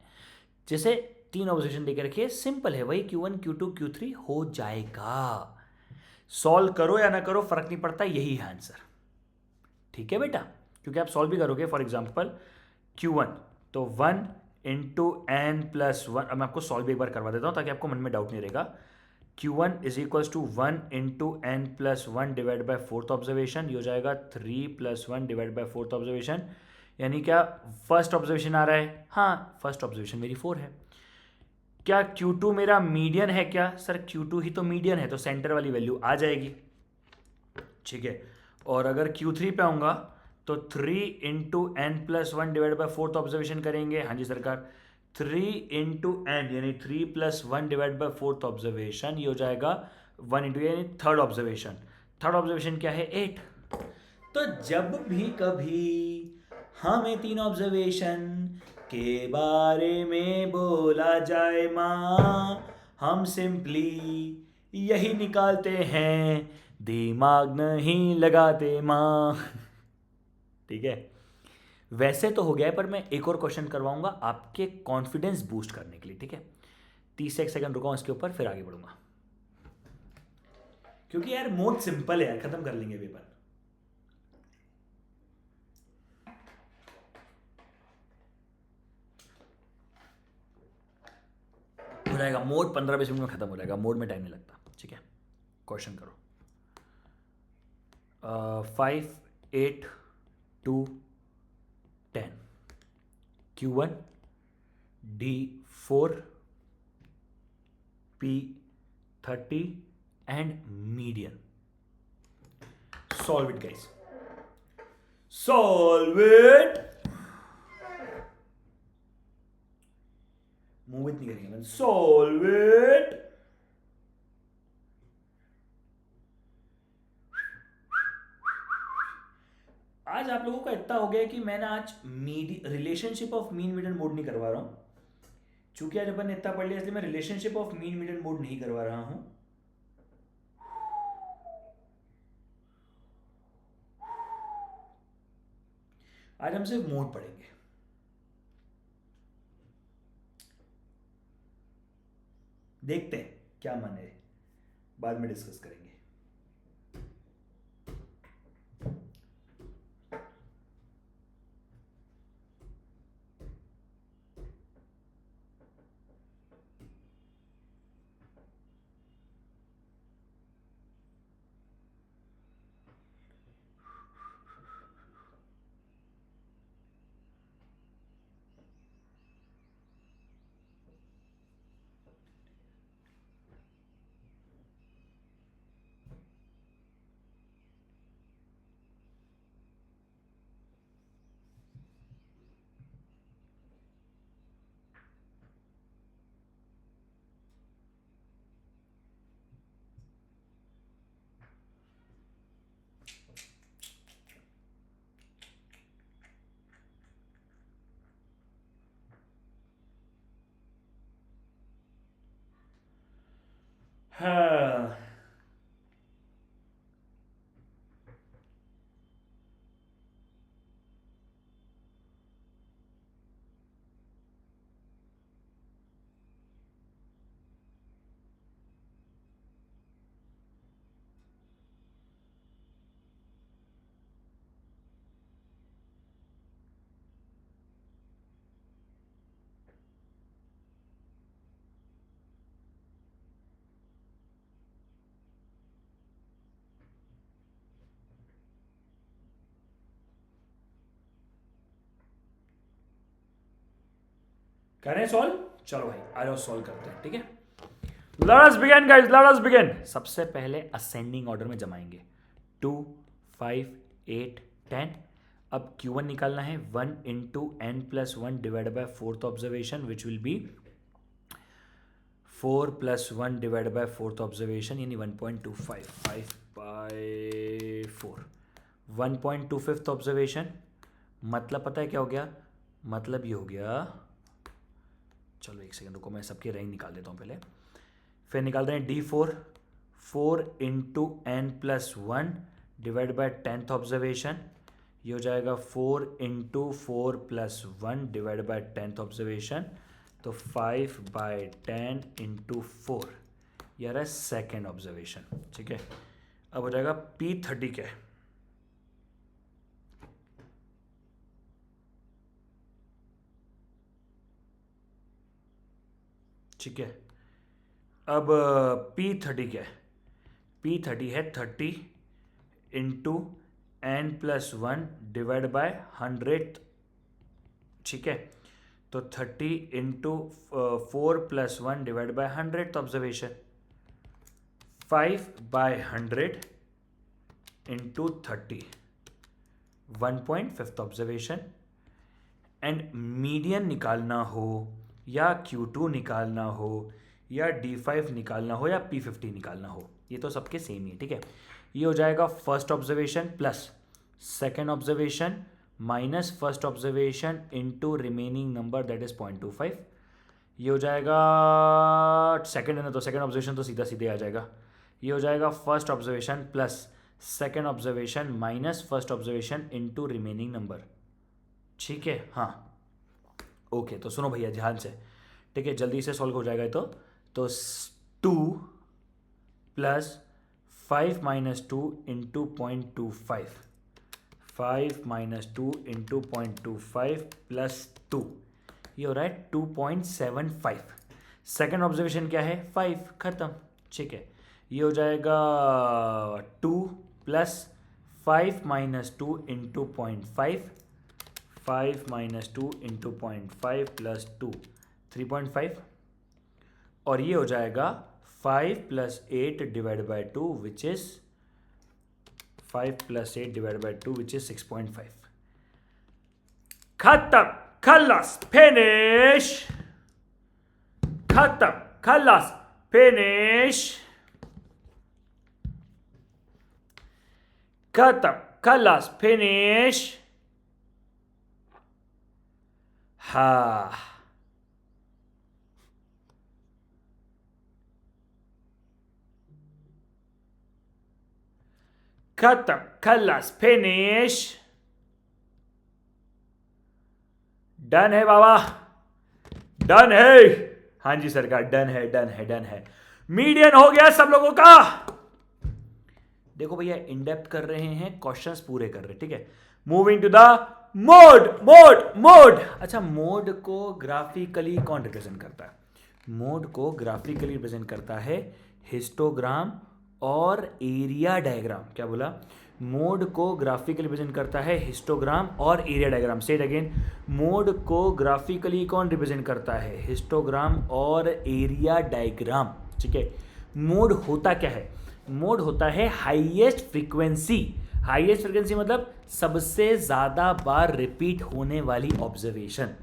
जैसे 3 ऑब्जर्वेशन देके रखिए, सिंपल है, वही Q1, Q2, Q3 हो जाएगा। सॉल्व करो या ना करो फर्क नहीं पड़ता, यही है आंसर, ठीक है बेटा। क्योंकि आप सॉल्व भी करोगे, फॉर एग्जाम्पल Q1 तो 1 इंटू n+1, अब मैं आपको सॉल्व भी एक बार करवा देता हूं ताकि आपको मन में डाउट नहीं रहेगा। Q1 is equals to 1 into n+1 divide by fourth observation, ये हो जाएगा 3+1 डिवाइड बाय फोर्थ ऑब्जर्वेशन, यानी क्या फर्स्ट ऑब्जर्वेशन आ रहा है, हाँ फर्स्ट ऑब्जर्वेशन मेरी 4 है। क्या Q2 मेरा मीडियन है क्या सर, Q2 ही तो मीडियन है, तो सेंटर वाली वैल्यू आ जाएगी, ठीक है। और अगर Q3 पे आऊंगा तो 3 into n+1 divide by fourth observation करेंगे, हाँ जी सरकार, 3 इंटू एन यानी 3+1 डिवाइड बाय फोर्थ ऑब्जर्वेशन, ये हो जाएगा 1 इंटू यानी थर्ड ऑब्जर्वेशन। थर्ड ऑब्जर्वेशन क्या है, 8। तो जब भी कभी हमें 3 ऑब्जर्वेशन के बारे में बोला जाए माँ, हम सिंपली यही निकालते हैं, दिमाग नहीं लगाते माँ। ठीक है, वैसे तो हो गया है, पर मैं एक और क्वेश्चन करवाऊंगा आपके कॉन्फिडेंस बूस्ट करने के लिए, ठीक है। 30 सेकंड रुका इसके ऊपर, फिर आगे बढ़ूंगा, क्योंकि यार मोड सिंपल है यार, खत्म कर लेंगे पेपर। हो जाएगा मोड 15-20 मिनट में खत्म हो जाएगा, मोड में टाइम नहीं लगता, ठीक है। क्वेश्चन करो। 5, 8, 2, 10, Q1, D4, P30 and median. Solve it guys, solve it, move it नहीं करेंगे मैं, solve it। आज आप लोगों का इतना हो गया कि मैंने आज relationship of mean median mode नहीं करवा रहा हूं, चूंकि आज अपन ने इतना पढ़ लिया इसलिए मैं relationship of mean median mode नहीं करवा रहा हूं। आज हम सिर्फ मोड पढ़ेंगे, देखते हैं क्या मन है, बाद में डिस्कस करेंगे। हाँ। करें सॉल्व, चलो भाई आ जाओ सॉल्व करते हैं, ठीक है। Let us begin guys, let us begin. सबसे पहले असेंडिंग ऑर्डर में जमाएंगे 2 5 8 10। अब Q1 निकालना है 1 into n plus one divide by fourth observation which will be 4 plus 1 divide by fourth observation यानी 1.25 5 बाय 4 1.25 ऑब्जर्वेशन। मतलब पता है क्या हो गया, मतलब ये हो गया, चलो एक सेकंड रुको, मैं सबके रैंक निकाल देता हूँ पहले, फिर निकाल रहे हैं D4 4 into n plus one divide by 10th observation, ये हो जाएगा 4 into 4 plus one divide by 10th observation, तो 5 बाय 10 इंटू 4 ये रहा है सेकेंड ऑब्जर्वेशन, ठीक है। अब हो जाएगा P30 क्या है, ठीक है। अब P30 क्या है, P30 है 30 into n plus one divide by 100, ठीक है। तो 30 into 4 plus one divide by 100th observation, 5 by 100 into 30 1.5th observation. And median निकालना हो या Q2 निकालना हो या D5 निकालना हो या P50 निकालना हो, ये तो सबके सेम ही है, ठीक है। ये हो जाएगा first observation plus second observation minus first observation into remaining number that is 0.25। ये हो जाएगा सेकेंड है ना, तो सेकेंड ऑब्जर्वेशन तो सीधा सीधे आ जाएगा। ये हो जाएगा first observation plus second observation minus first observation into remaining number, ठीक है। हाँ ओके, तो सुनो भैया ध्यान से, ठीक है, जल्दी से सॉल्व हो जाएगा ये तो 2 plus 5 minus 2 into 0.25, 5 minus 2 into 0.25 plus 2, ये हो रहा है 2.75। सेकेंड ऑब्जर्वेशन क्या है 5, खत्म, ठीक है। ये हो जाएगा 2 plus 5 minus 2 into 0.5, 5 minus 2 into 0.5 plus 2 3.5, और ये हो जाएगा 5 plus 8 divide by 2 which is 5 plus 8 divide by 2 which is 6.5। खत्म, खल्लास, फिनिश, खत्म, खल्लास, फिनिश, खत्म, खल्लास, फिनिश। हाँ खत्म, खल्लास, फिनिश, डन है बाबा, डन है, हाँ जी सरकार, डन है, डन है, डन है। मीडियन हो गया सब लोगों का। देखो भैया इनडेप्थ कर रहे हैं, क्वेश्चंस पूरे कर रहे हैं, ठीक है। Moving to the mode, mode, mode. अच्छा, मोड को ग्राफिकली कौन रिप्रेजेंट करता है? मोड को ग्राफिकली रिप्रेजेंट करता है हिस्टोग्राम और एरिया डायग्राम। क्या बोला? मोड को ग्राफिकली रिप्रेजेंट करता है हिस्टोग्राम और एरिया डायग्राम। से इट अगेन, मोड को ग्राफिकली कौन रिप्रेजेंट करता है? हिस्टोग्राम और एरिया डायग्राम, ठीक है। मोड होता क्या है? मोड होता है हाईएस्ट फ्रीक्वेंसी। हाईएस्ट फ्रीक्वेंसी मतलब सबसे ज्यादा बार रिपीट होने वाली ऑब्जर्वेशन,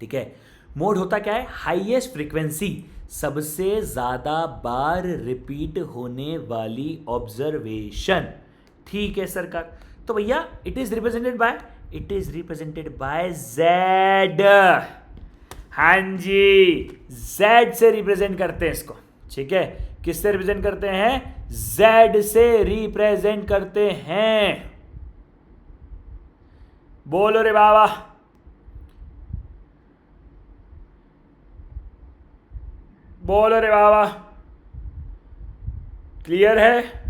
ठीक है। मोड होता क्या है? हाईएस्ट फ्रीक्वेंसी, सबसे ज्यादा बार रिपीट होने वाली ऑब्जर्वेशन, ठीक है सरकार। तो भैया it is represented by Z. हाँ जी, जेड से रिप्रेजेंट करते हैं इसको, ठीक है। किससे रिप्रेजेंट करते हैं? Z से रिप्रेजेंट करते हैं। बोलो रे बाबा, बोलो रे बाबा, क्लियर है?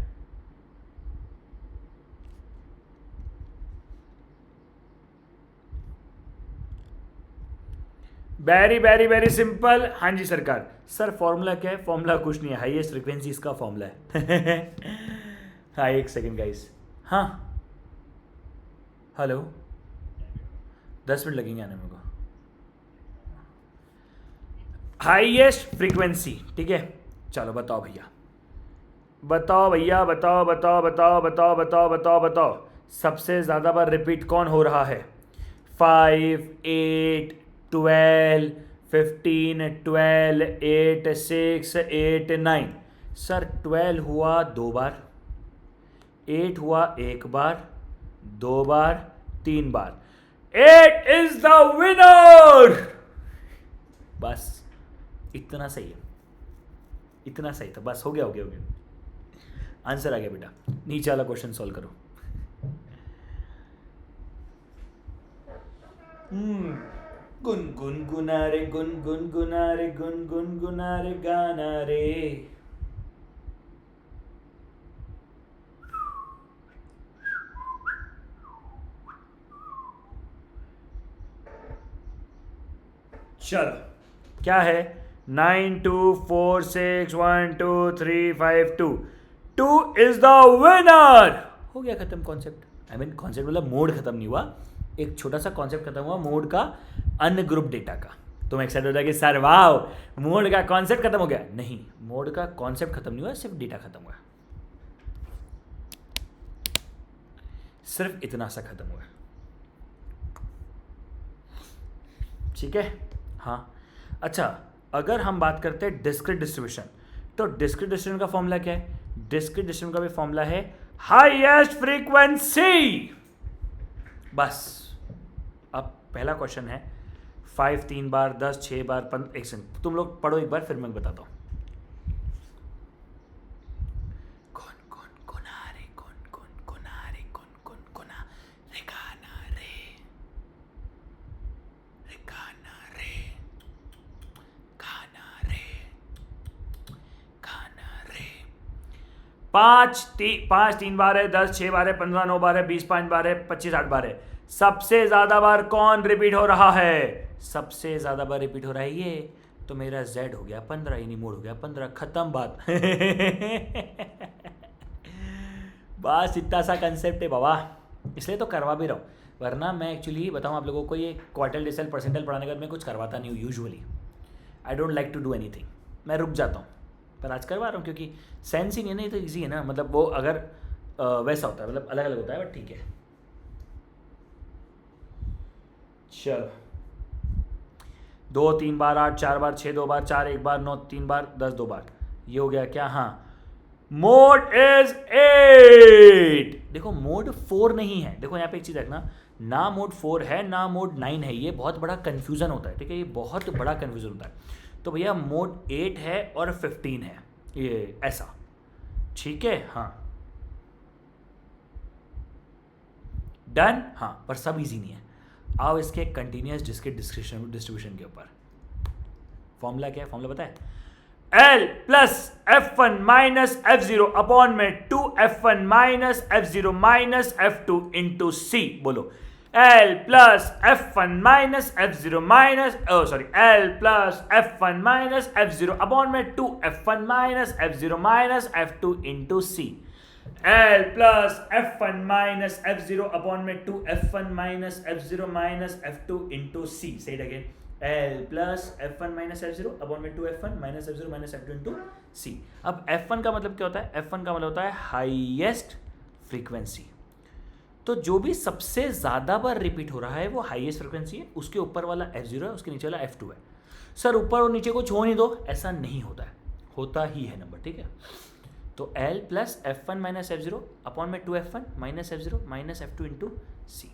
Very very very simple. हाँ जी सरकार। सर फॉर्मूला क्या है? फॉर्मूला कुछ नहीं है, हाईएस्ट फ्रीक्वेंसी इसका फॉर्मूला है। हाँ एक सेकेंड गाइस। हाँ हेलो, 10 मिनट लगेंगे आने मेरे को। हाईएस्ट फ्रीक्वेंसी, ठीक है चलो बताओ भैया, बताओ भैया, बताओ बताओ बताओ बताओ बताओ बताओ बताओ, सबसे ज़्यादा बार रिपीट कौन हो रहा है? 5, 8, 12, 15, 12, 8, 6, 8, 9। सर 12 हुआ 2 बार, 8 हुआ 1 बार, 2 बार, 3 बार। 8 इज द विनर। बस इतना सही है, इतना सही था, बस हो गया हो गया हो गया, आंसर आ गया बेटा। नीचे वाला क्वेश्चन सॉल्व करो। गुन गुना रे, गुन गुना रे, गुन गुना रे, गाना रे। चलो क्या है? 9 2 4 6 1 2 3 5 2। 2 इज द विनर। हो गया खत्म कॉन्सेप्ट। आई मीन कॉन्सेप्ट मतलब मोड खत्म नहीं हुआ, एक छोटा सा कॉन्सेप्ट खत्म हुआ मोड का, अनग्रुप डेटा का। तुम एक्साइटेड हो जाएगी सर वाओ मोड का कॉन्सेप्ट खत्म हो गया। नहीं, मोड का कॉन्सेप्ट खत्म नहीं हुआ, सिर्फ डेटा खत्म हुआ, सिर्फ इतना सा खत्म हुआ। ठीक है हाँ। अच्छा अगर हम बात करते हैं डिस्क्रीट डिस्ट्रीब्यूशन, तो डिस्क्रीट डिस्ट्रीब्यूशन का फॉर्मूला क्या है? डिस्क्रीट डिस्ट्रीब्यूशन का भी फॉर्मूला है हाईएस्ट फ्रीक्वेंसी। बस अब पहला क्वेश्चन है 5 3 बार, 10 6 बार, 15। एक सेकंड तुम लोग पढ़ो एक बार, फिर मैं बताता हूँ। पाँच तीन बार है, 10 6 बार है, 15 9 बार है, 20 5 बार है, 25 8 बार है। सबसे ज्यादा बार कौन रिपीट हो रहा है? सबसे ज्यादा बार रिपीट हो रहा है ये, तो मेरा Z हो गया 15, यानी मोड हो गया 15, खत्म बात। बस इतना सा कंसेप्ट है बाबा, इसलिए तो करवा भी रहा हूँ, वरना मैं एक्चुअली बताऊँ आप लोगों को, ये क्वार्टर डेसिमल परसेंटाइल पढ़ाने के बाद मैं कुछ करवाता नहीं हूँ usually. I don't like to do anything, मैं रुक जाता हूँ, पर आज करवा रहा हूँ क्योंकि सेंस ही नहीं है ना, ये तो ईजी है ना, मतलब वो अगर वैसा होता है, मतलब अलग अलग होता है, बट ठीक है। चलो 2 3 बार, 8 4 बार, 6 2 बार, 4 1 बार, 9 3 बार, 10 2 बार, ये हो गया क्या? हाँ मोड इज 8। देखो मोड 4 नहीं है, देखो यहाँ पे एक चीज रखना, ना मोड 4 है ना मोड 9 है, ये बहुत बड़ा कंफ्यूजन होता है, ठीक है, ये बहुत बड़ा कंफ्यूजन होता है। तो भैया मोड 8 है और 15 है, ये ऐसा, ठीक है हाँ डन। हाँ पर सब इजी नहीं है। आओ इसके कंटिन्यूस डिस्क्रीट डिस्ट्रीब्यूशन के ऊपर फॉर्मूला क्या है? फॉर्मूला पता है? L plus F1 minus F0 upon में 2F1 minus F0 minus F2 into C। बोलो L plus F1 minus F0 minus L plus F1 minus F0 upon में 2F1 minus F0 minus F2 into C। L plus F1 minus F0 upon में 2F1 minus F0 minus F2 into C। Say it again. L plus F1 minus F0 upon में 2F1 minus F0 minus F2 into C। अब F1 का मतलब क्या होता है? F1 का मतलब होता है हाईएस्ट फ्रीक्वेंसी। तो जो भी सबसे ज़्यादा बार रिपीट हो रहा है वो हाईएस्ट फ्रीक्वेंसी है, उसके ऊपर वाला F0 है, उसके नीचे वाला F2 है। सर ऊपर और नीचे को छोड़ नहीं दो, ऐसा नहीं होता है, होता ही है नंबर, ठीक है। तो L plus F1 minus F0 upon में 2F1 minus F0 minus F2 into C।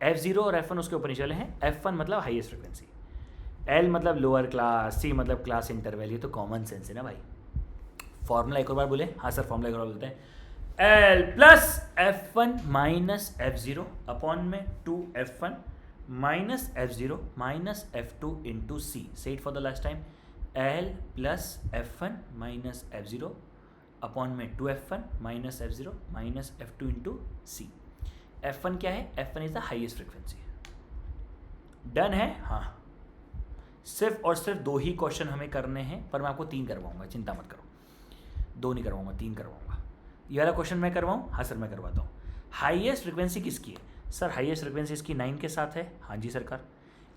F0 और F1 उसके ऊपर नीचे वाले हैं। F1 मतलब हाईएस्ट फ्रीक्वेंसी, L मतलब लोअर क्लास, C मतलब क्लास इंटरवल। ये तो कॉमन सेंस है ना भाई, फॉर्मूला एक और बार बोले, हाँ सर फॉर्मूला एक और बार बोलते हैं, L plus F1 minus F0 upon में 2F1 minus F0 minus F2 into सी. से it for the last time, L plus F1 minus F0 upon में 2F1 minus F0 minus F2 into सी. F1 क्या है? F1 is the highest frequency. Done है? हाँ, सिर्फ और सिर्फ 2 ही क्वेश्चन हमें करने हैं, पर मैं आपको 3 करवाऊंगा, चिंता मत करो. 2 नहीं करवाऊंगा, 3 करवाऊंगा. ये वाला क्वेश्चन मैं करवाऊँ? हाँ सर मैं करवाता हूँ. हाईएस्ट फ्रिक्वेंसी किसकी है? सर हाईएस्ट फ्रिक्वेंसी इसकी 9 के साथ है. हाँ जी सरकार.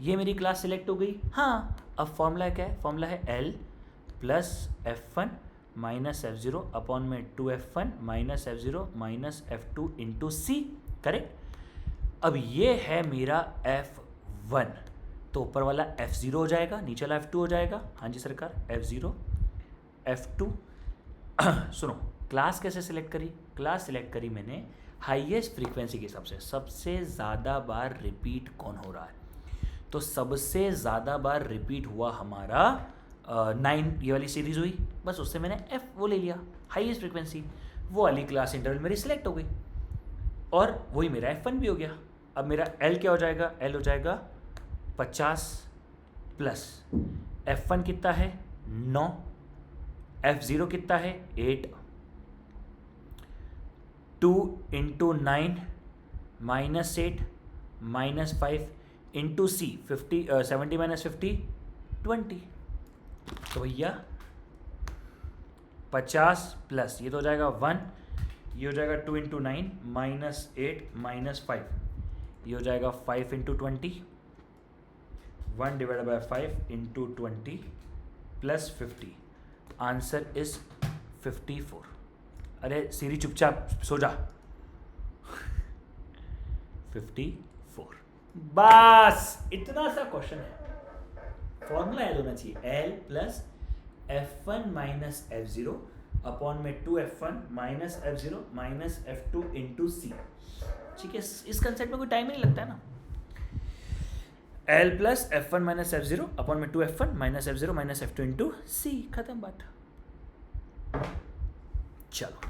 ये मेरी क्लास सिलेक्ट हो गई. हाँ, अब फॉर्मूला क्या है? फॉर्मूला है L plus F1 minus F0 upon में 2F1 minus F0 minus F2 into C. Correct. अब ये है मेरा F1, तो ऊपर वाला F0 हो जाएगा, नीचे वाला F2 हो जाएगा. हाँ जी सरकार. F0 F2. सुनो, क्लास कैसे सिलेक्ट करी? क्लास सिलेक्ट करी मैंने हाईएस्ट फ्रीक्वेंसी के हिसाब से, सबसे ज़्यादा बार रिपीट कौन हो रहा है. तो सबसे ज़्यादा बार रिपीट हुआ हमारा 9, ये वाली सीरीज़ हुई, बस उससे मैंने F वो ले लिया, हाईएस्ट फ्रीक्वेंसी. वो वाली क्लास इंटरवल मेरी सिलेक्ट हो गई और वही मेरा F1 भी हो गया. अब मेरा L क्या हो जाएगा? L हो जाएगा 50 प्लस F1 कितना है? 9. F0 कितना है? 8. 2 इंटू 9 माइनस 8 माइनस 5 इंटू सी 70 माइनस 50 20. तो भैया 50 प्लस ये तो हो जाएगा 1, ये हो जाएगा 2 इंटू 9 माइनस 8 माइनस 5, ये हो जाएगा 5 into 20, 1 divide bye 5 into 20 plus 50. Answer is 54. अरे सीरी चुपचाप सो जा. 54. बस इतना सा क्वेश्चन है. फॉर्मूला याद होना चाहिए, L plus F1 minus F0 upon में 2F1 minus F0 minus F2 into सी. ठीक है, इस कंसेप्ट में कोई टाइम नहीं लगता है ना. L plus F1 minus F0 upon में 2F1 minus F0 minus F2 into सी. खत्म बात. चलो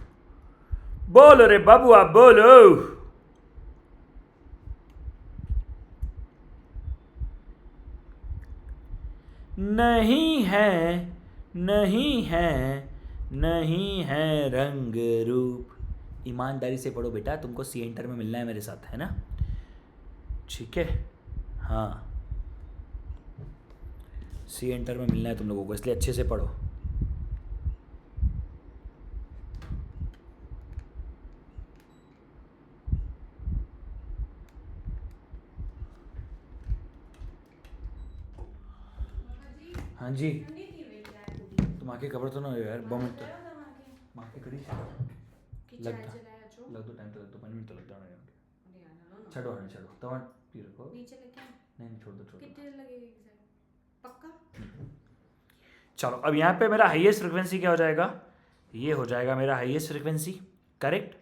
बोलो रे बाबू, आप बोलो. नहीं है, नहीं है, नहीं है रंग रूप. ईमानदारी से पढ़ो बेटा, तुमको सी एंटर में मिलना है मेरे साथ, है ना? ठीक है. हाँ, सी एंटर में मिलना है तुम लोगों को, इसलिए अच्छे से पढ़ो. हाँ जी, तुम आके खबर तो ना हो यार. 2 मिनट तो आके करी लग दो, टाइम तो लग दो, 5 मिनट तो लग जाना है. छोड़ो नहीं, छोड़ो तो पी रखो. नहीं छोड़ दो, छोड़ दो. पक्का. चलो अब यहाँ पे मेरा हाईएस्ट फ्रिक्वेंसी क्या हो जाएगा? ये हो जाएगा मेरा हाईएस्ट फ्रिक्वेंसी. करेक्ट.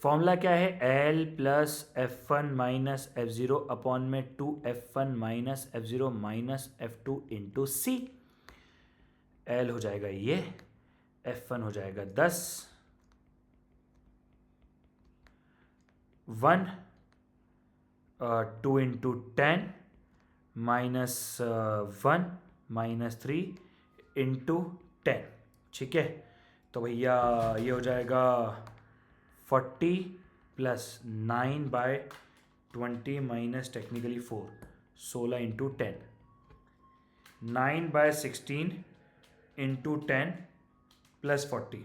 फॉर्मूला क्या है? L plus F1 minus F0 upon में 2F1 minus F0 minus F2 into C. L हो जाएगा ये, F1 हो जाएगा 10, 1 2 इंटू 10 माइनस 1 माइनस 3 इंटू 10. ठीक है, तो भैया ये हो जाएगा 40 plus 9 by 20 minus technically 4, 16 into 10, 9 by 16 into 10 plus 40,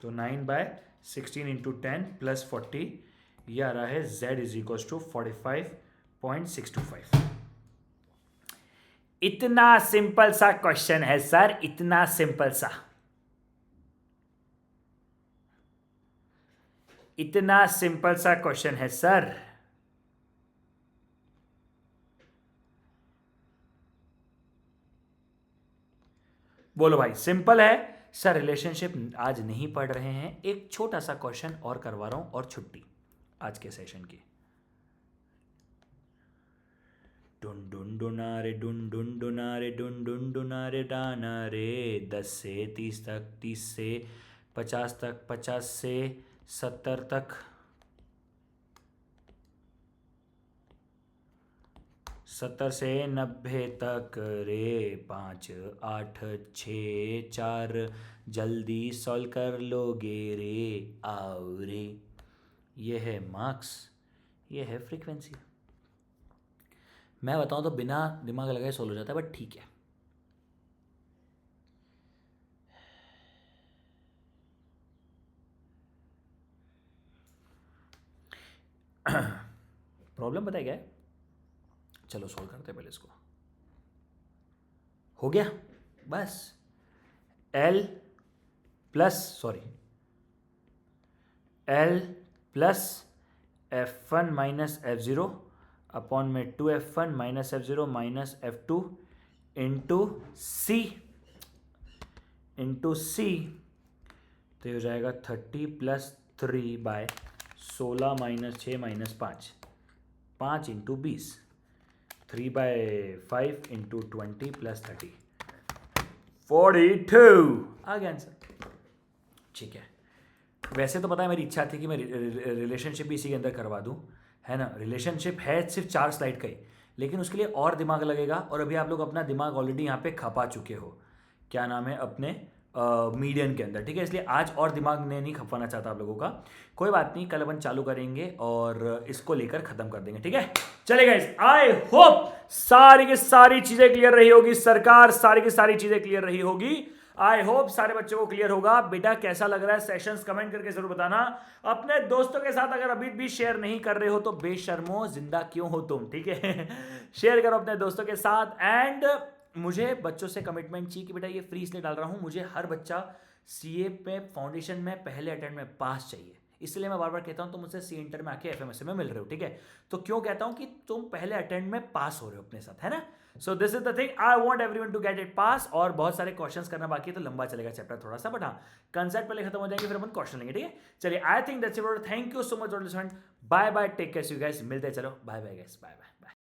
तो 9 बाय 16 इंटू 10 प्लस 40, ये आ रहा है Z इज इक्वल टू 45.625. इतना सिंपल सा क्वेश्चन है सर, इतना सिंपल सा, इतना सिंपल सा क्वेश्चन है सर. बोलो भाई, सिंपल है सर. रिलेशनशिप आज नहीं पढ़ रहे हैं, एक छोटा सा क्वेश्चन और करवा रहा हूं और छुट्टी आज के सेशन की. डुन डुन डुना रे डुन डुन डुना रे डुन डुन डुना रे डाना रे 10 से 30 तक 30 से 50 तक 50 से 70 तक 70 से 90 तक रे 5 8 6 4 जल्दी सॉल्व कर लोगे रे आओ रे। ये है मार्क्स, ये है फ्रीक्वेंसी। मैं बताऊं तो बिना दिमाग लगाए सोल्व हो जाता है, बट ठीक है। प्रॉब्लम पता है क्या है? चलो सॉल्व करते हैं पहले इसको। हो गया बस। L plus F1 minus F0 upon में 2F1 minus F0 minus F2 into C तो ये हो जाएगा 30 plus 3 by 16 minus 6 minus 5 into 20 3 by 5 into 20 plus 30 42 आ गया आंसर। ठीक है, वैसे तो पता है मेरी इच्छा थी कि मैं रिलेशनशिप भी इसी के अंदर करवा दूं, है ना। रिलेशनशिप है सिर्फ 4 स्लाइड का ही, लेकिन उसके लिए और दिमाग लगेगा, और अभी आप लोग अपना दिमाग ऑलरेडी यहाँ पे खपा चुके हो, क्या नाम है, अपने मीडियन के अंदर, ठीक है। इसलिए आज और दिमाग ने नहीं खपाना चाहता आप लोगों का। कोई बात नहीं, कल अपन चालू करेंगे और इसको लेकर खत्म कर देंगे, ठीक है। चलेगा। आई होप सारी की सारी चीजें क्लियर रही होगी सरकार, सारी की सारी चीजें क्लियर रही होगी। आई होप सारे बच्चों को क्लियर होगा। बेटा कैसा लग रहा है सेशंस, कमेंट करके जरूर बताना। अपने दोस्तों के साथ अगर अभी भी शेयर नहीं कर रहे हो तो बेशर्मो जिंदा क्यों हो तुम, ठीक है। शेयर करो अपने दोस्तों के साथ। एंड मुझे बच्चों से कमिटमेंट चाहिए कि बेटा ये फ्री इसलिए डाल रहा हूं, मुझे हर बच्चा सीए पे फाउंडेशन में पहले अटेम्प्ट में पास चाहिए, इसलिए मैं बार बार कहता हूं तुम मुझसे सी इंटर में आके एफएमएसए में मिल रहे हो, ठीक है। तो क्यों कहता हूं कि तुम पहले अटेम्प्ट में पास हो रहे हो अपने साथ, है ना। So this is the thing, I want everyone to get it pass. और बहुत सारे क्वेश्चंस करना बाकी है तो लंबा चलेगा चैप्टर थोड़ा सा, बट हाँ कंसेप्ट पहले खत्म हो जाएंगे फिर अपन क्वेश्चन लेंगे, ठीक है। चलिए, I think that's it. Thank you so much for listening. Bye bye, take care you guys, मिलते हैं। चलो bye bye guys, bye bye.